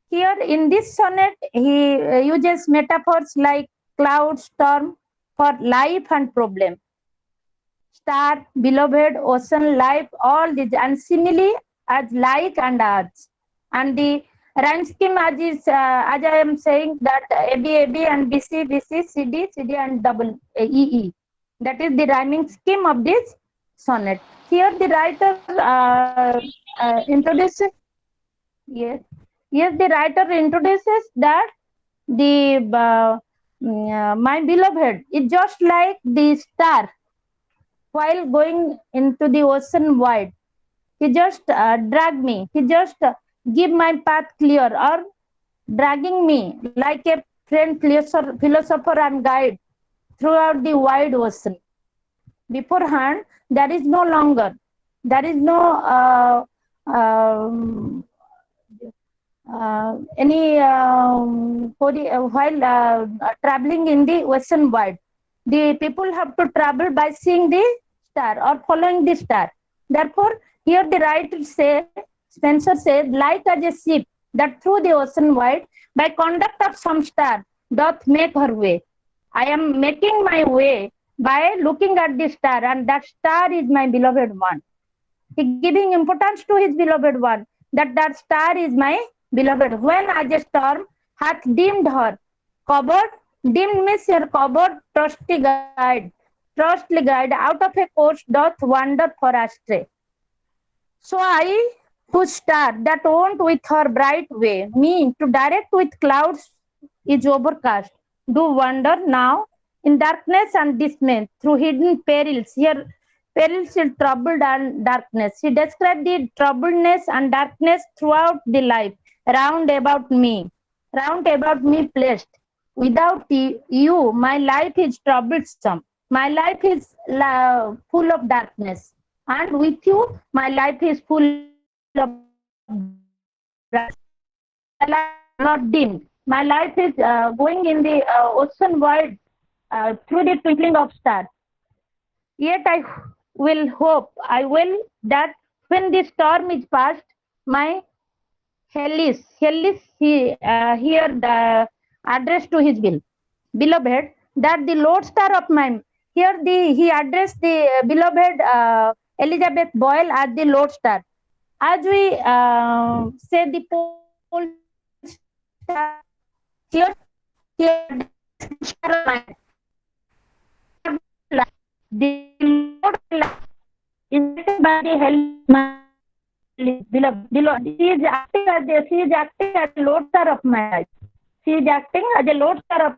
Here in this sonnet, he uses metaphors like cloud, storm for life and problem. Star, beloved, ocean, life, all these, and simile as like and as. And the rhyme scheme as I am saying that AB and BC, CD and double EE. That is the rhyming scheme of this sonnet. Here the writer introduces. Yes, the writer introduces that the my beloved is just like the star while going into the ocean wide. He just drag me. He just give my path clear, or dragging me like a friend, philosopher and guide throughout the wide ocean. Beforehand, there is no longer. There is no any while traveling in the ocean wide, the people have to travel by seeing the star or following the star. Therefore, here the writer say, Spencer says, like as a ship that through the ocean wide, by conduct of some star, doth make her way. I am making my way by looking at the star, and that star is my beloved one. He giving importance to his beloved one, that star is my beloved. When as a storm hath dimmed her, covered, dimmed means her covered, trustly guide, out of a course doth wander for astray. So I, whose star that wont with her bright way, me to direct with clouds is overcast, do wander now in darkness and dismay through hidden perils. Here, perils is troubled and darkness. He described the troubledness and darkness throughout the life round about me placed. Without you, my life is troublesome. My life is full of darkness, and with you my life is full of my life is not dim. My life is going in the ocean wide through the twinkling of stars. Yet I will hope, I will, that when the storm is past, my Hellis here the address to his beloved, that the Lord Star of mine. Here he addressed the beloved Elizabeth Boyle as the Lord Star. As we say the pole star, here he addressed the Lord Star of mine. The Lord is directed by the Hellis, beloved. She is acting as the Lord Star of my life. She is acting as a Lord Star of my life.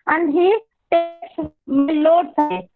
And he takes my Lord's eye,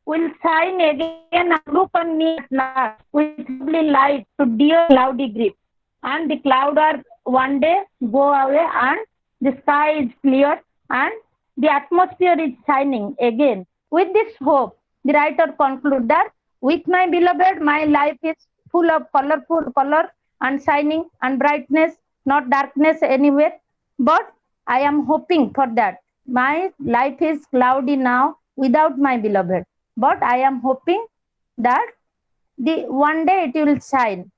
will shine again and look on me at last with lovely light to dear cloudy grip. And the cloud are one day go away, and the sky is clear, and the atmosphere is shining again. With this hope, the writer concludes that with my beloved, my life is full of colorful color and shining and brightness, not darkness anywhere. But I am hoping for that. My life is cloudy now without my beloved. But I am hoping that the one day it will shine.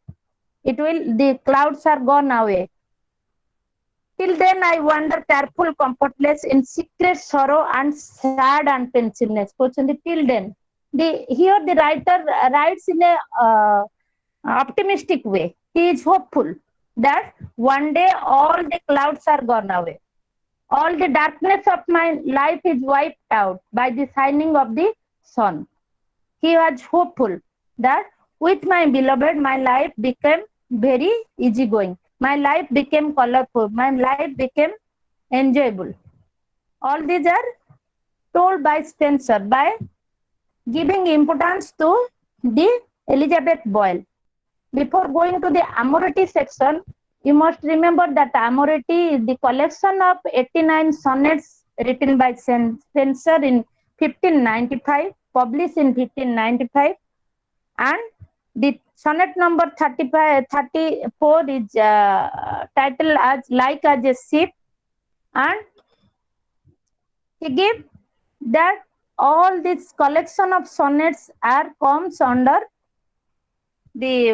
The clouds are gone away. Till then I wander careful, comfortless, in secret sorrow and sad and pensiveness. Till then. Here the writer writes in a optimistic way. He is hopeful that one day all the clouds are gone away. All the darkness of my life is wiped out by the shining of the sun. He was hopeful that with my beloved, my life became very easygoing. My life became colorful. My life became enjoyable. All these are told by Spencer by giving importance to the Elizabeth Boyle. Before going to the Amority section, you must remember that Amority is the collection of 89 sonnets written by Spencer in 1595, published in 1595, and the sonnet number 34 is titled as Like as a Ship, and he gave that all this collection of sonnets comes under the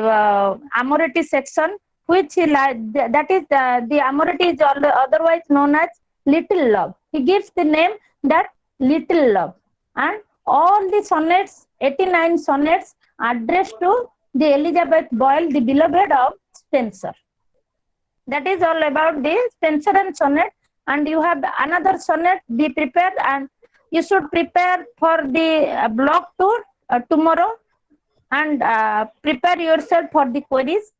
Amority section, which that is the Amority is otherwise known as Little Love. He gives the name that Little Love, and all the sonnets, 89 sonnets, addressed to the Elizabeth Boyle, the beloved of Spencer. That is all about the Spencer and sonnet. And you have another sonnet. Be prepared, and you should prepare for the block tour tomorrow, and prepare yourself for the queries.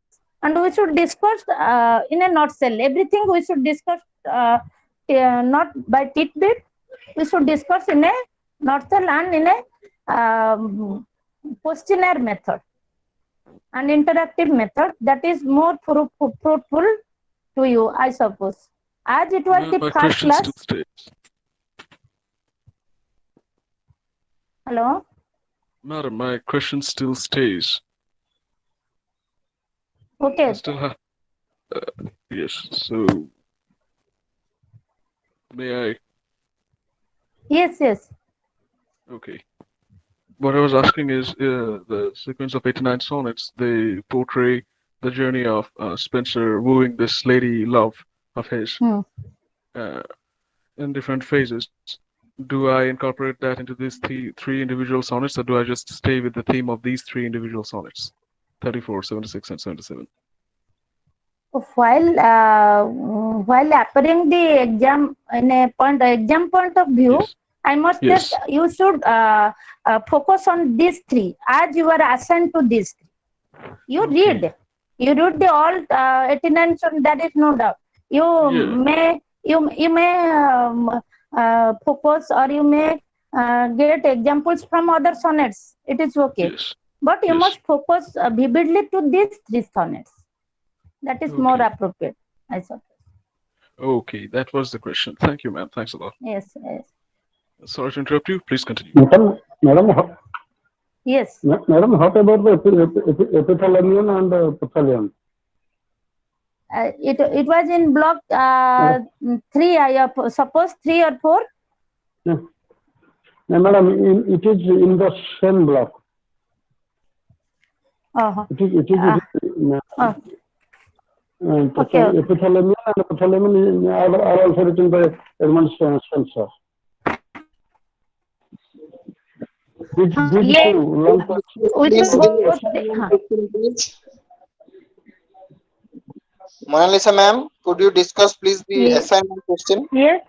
And we should discuss in a nutshell everything. We should discuss not by tidbit. We should discuss in a nutshell and in a questionnaire method, an interactive method that is more fruitful to you, I suppose. As it was the first class. Hello? Madam, my question still stays. Okay. I still have. Yes. So may I? Yes, yes. Okay. What I was asking is the sequence of 89 sonnets. They portray the journey of Spencer wooing this lady love of his uh, in different phases. Do I incorporate that into these three individual sonnets, or do I just stay with the theme of these three individual sonnets, 34, 76, and 77? While appearing the exam in a exam point of view, Yes. I must Yes. just you should focus on these three as you are assigned to these three. You Okay. read the all 89, so that is no doubt. Yeah. You may focus, or you may get examples from other sonnets. It is okay, Yes. but you Yes. must focus vividly to these three sonnets. That is more Okay. appropriate, I suppose. Okay, that was the question. Thank you, ma'am. Thanks a lot. Yes, yes. Sorry to interrupt you. Please continue. Madam, Yes. Madam, what about the epithalamion and epithelium? It was in block 3, I suppose 3 or 4. Yeah. No, madam, it is in the same block. It is okay. epithalamion and epithelium are also written by Edmund Spencer. Mona Lisa ma'am, could you discuss please the assignment question? Yes.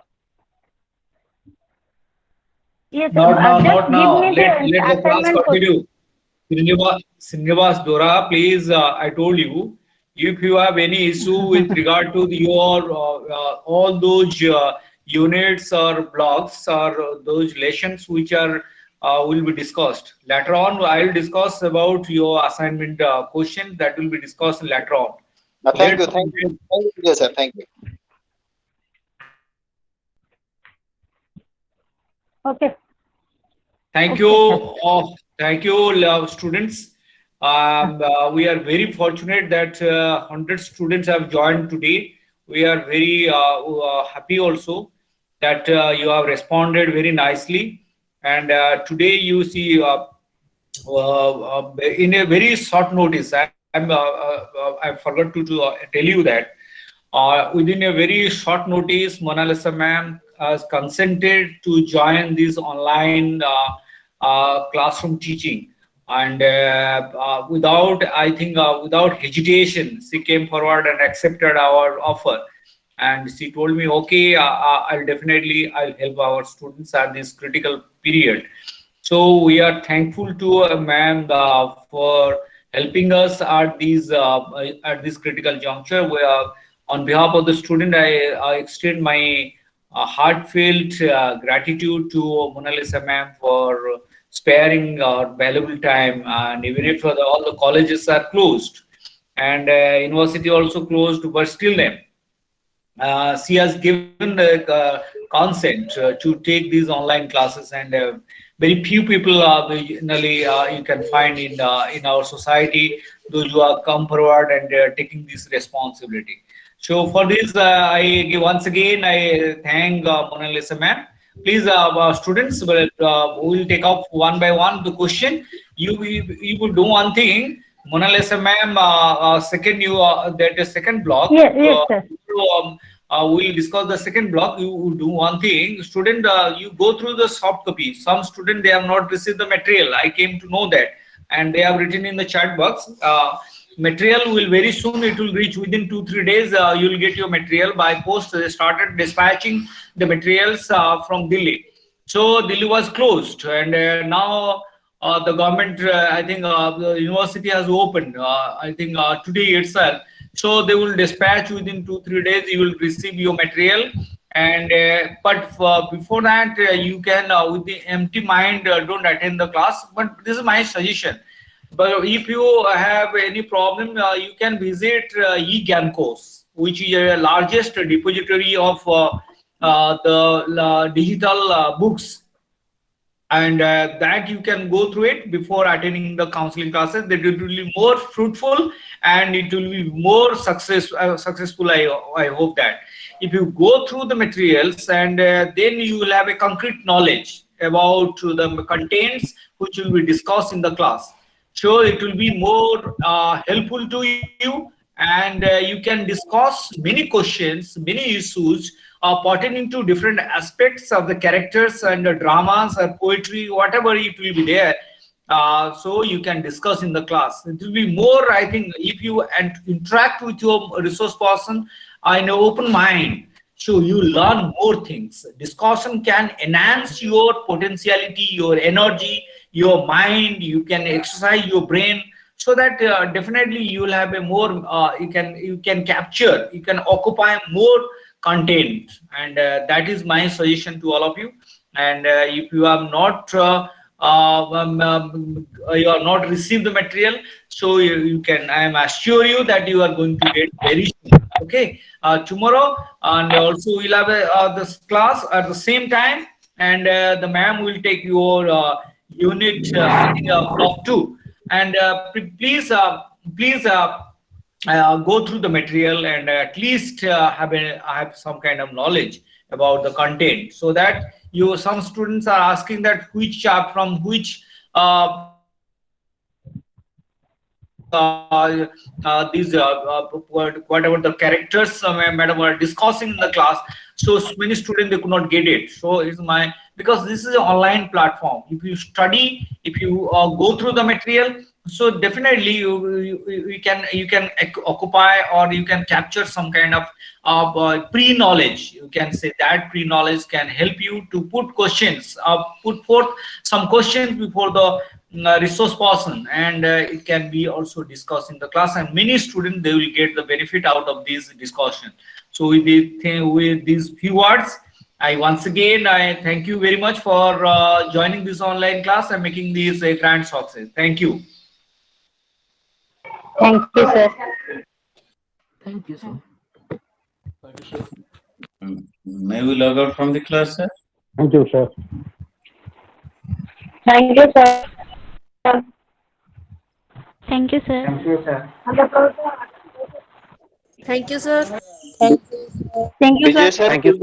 Yes. Not now. Let the class continue. Srinivas Dora, please, I told you, if you have any issue with regard to your all those units or blocks or those lessons which are will be discussed later on. I will discuss about your assignment question that will be discussed later on. Thank you, sir. Thank you. Okay. Thank you, students. We are very fortunate that 100 students have joined today. We are very happy also that you have responded very nicely. And today you see in a very short notice, I forgot to tell you that within a very short notice, Mona Lisa ma'am has consented to join this online classroom teaching. And without, I think, without hesitation, she came forward and accepted our offer. And she told me, okay, I'll help our students at this critical period. So we are thankful to ma'am for helping us at this critical juncture. We are, on behalf of the student, I extend my heartfelt gratitude to Mona Lisa ma'am for sparing our valuable time. And even if all the colleges are closed and university also closed, but still then she has given consent to take these online classes, and very few people generally you can find in our society those who are come forward and taking this responsibility. So for this, once again I thank Mona Lisa ma'am. Please, students, we will take up one by one the question. You will do one thing. Mona Lisa ma'am, second that is second block. Yes, sir. We'll discuss the second block. You will do one thing, student. You go through the soft copy. Some student, they have not received the material. I came to know that, and they have written in the chat box. Material will very soon. It will reach within 2-3 days. You will get your material by post. They started dispatching the materials from Delhi. So Delhi was closed, and now the government, I think, the university has opened. I think today itself. So they will dispatch within 2-3 days. You will receive your material, and but before that, you can with the empty mind don't attend the class. But this is my suggestion. But if you have any problem, you can visit IGNOU, which is the largest depository of the digital books and that you can go through it before attending the counseling classes. That it will be more fruitful and it will be more successful. I hope that if you go through the materials and then you will have a concrete knowledge about the contents which will be discussed in the class. So it will be more helpful to you, and you can discuss many questions, many issues pertaining to different aspects of the characters and the dramas or poetry, whatever it will be there. So you can discuss in the class. It will be more, I think, if you interact with your resource person in an open mind. So you learn more things. Discussion can enhance your potentiality, your energy, your mind. You can exercise your brain, so that definitely you will have a more. You can capture. You can occupy more content, and that is my suggestion to all of you. And if you have not you are not received the material, so you can, I am assure you that you are going to get very soon. Okay, tomorrow, and also we'll have this class at the same time, and the ma'am will take your unit, I think block 2, and please go through the material and at least have some kind of knowledge about the content, so that you, some students are asking that which from which these whatever the characters madam were discussing in the class. So many students, they could not get it. So is my, because this is an online platform. If you study, if you go through the material, so definitely you can occupy, or you can capture some kind of pre-knowledge. You can say that pre-knowledge can help you to put questions, put forth some questions before the resource person, and it can be also discussed in the class, and many students, they will get the benefit out of this discussion. So with these few words, I once again I thank you very much for joining this online class and making this a grand success. Thank you. Thank you, sir. Thank you, sir. May we log out from the class, sir? Thank you, sir. Thank you, sir. Thank you, sir. Thank you, sir. Thank you, sir. Thank you, sir. Thank you, Vijay sir. sir, could you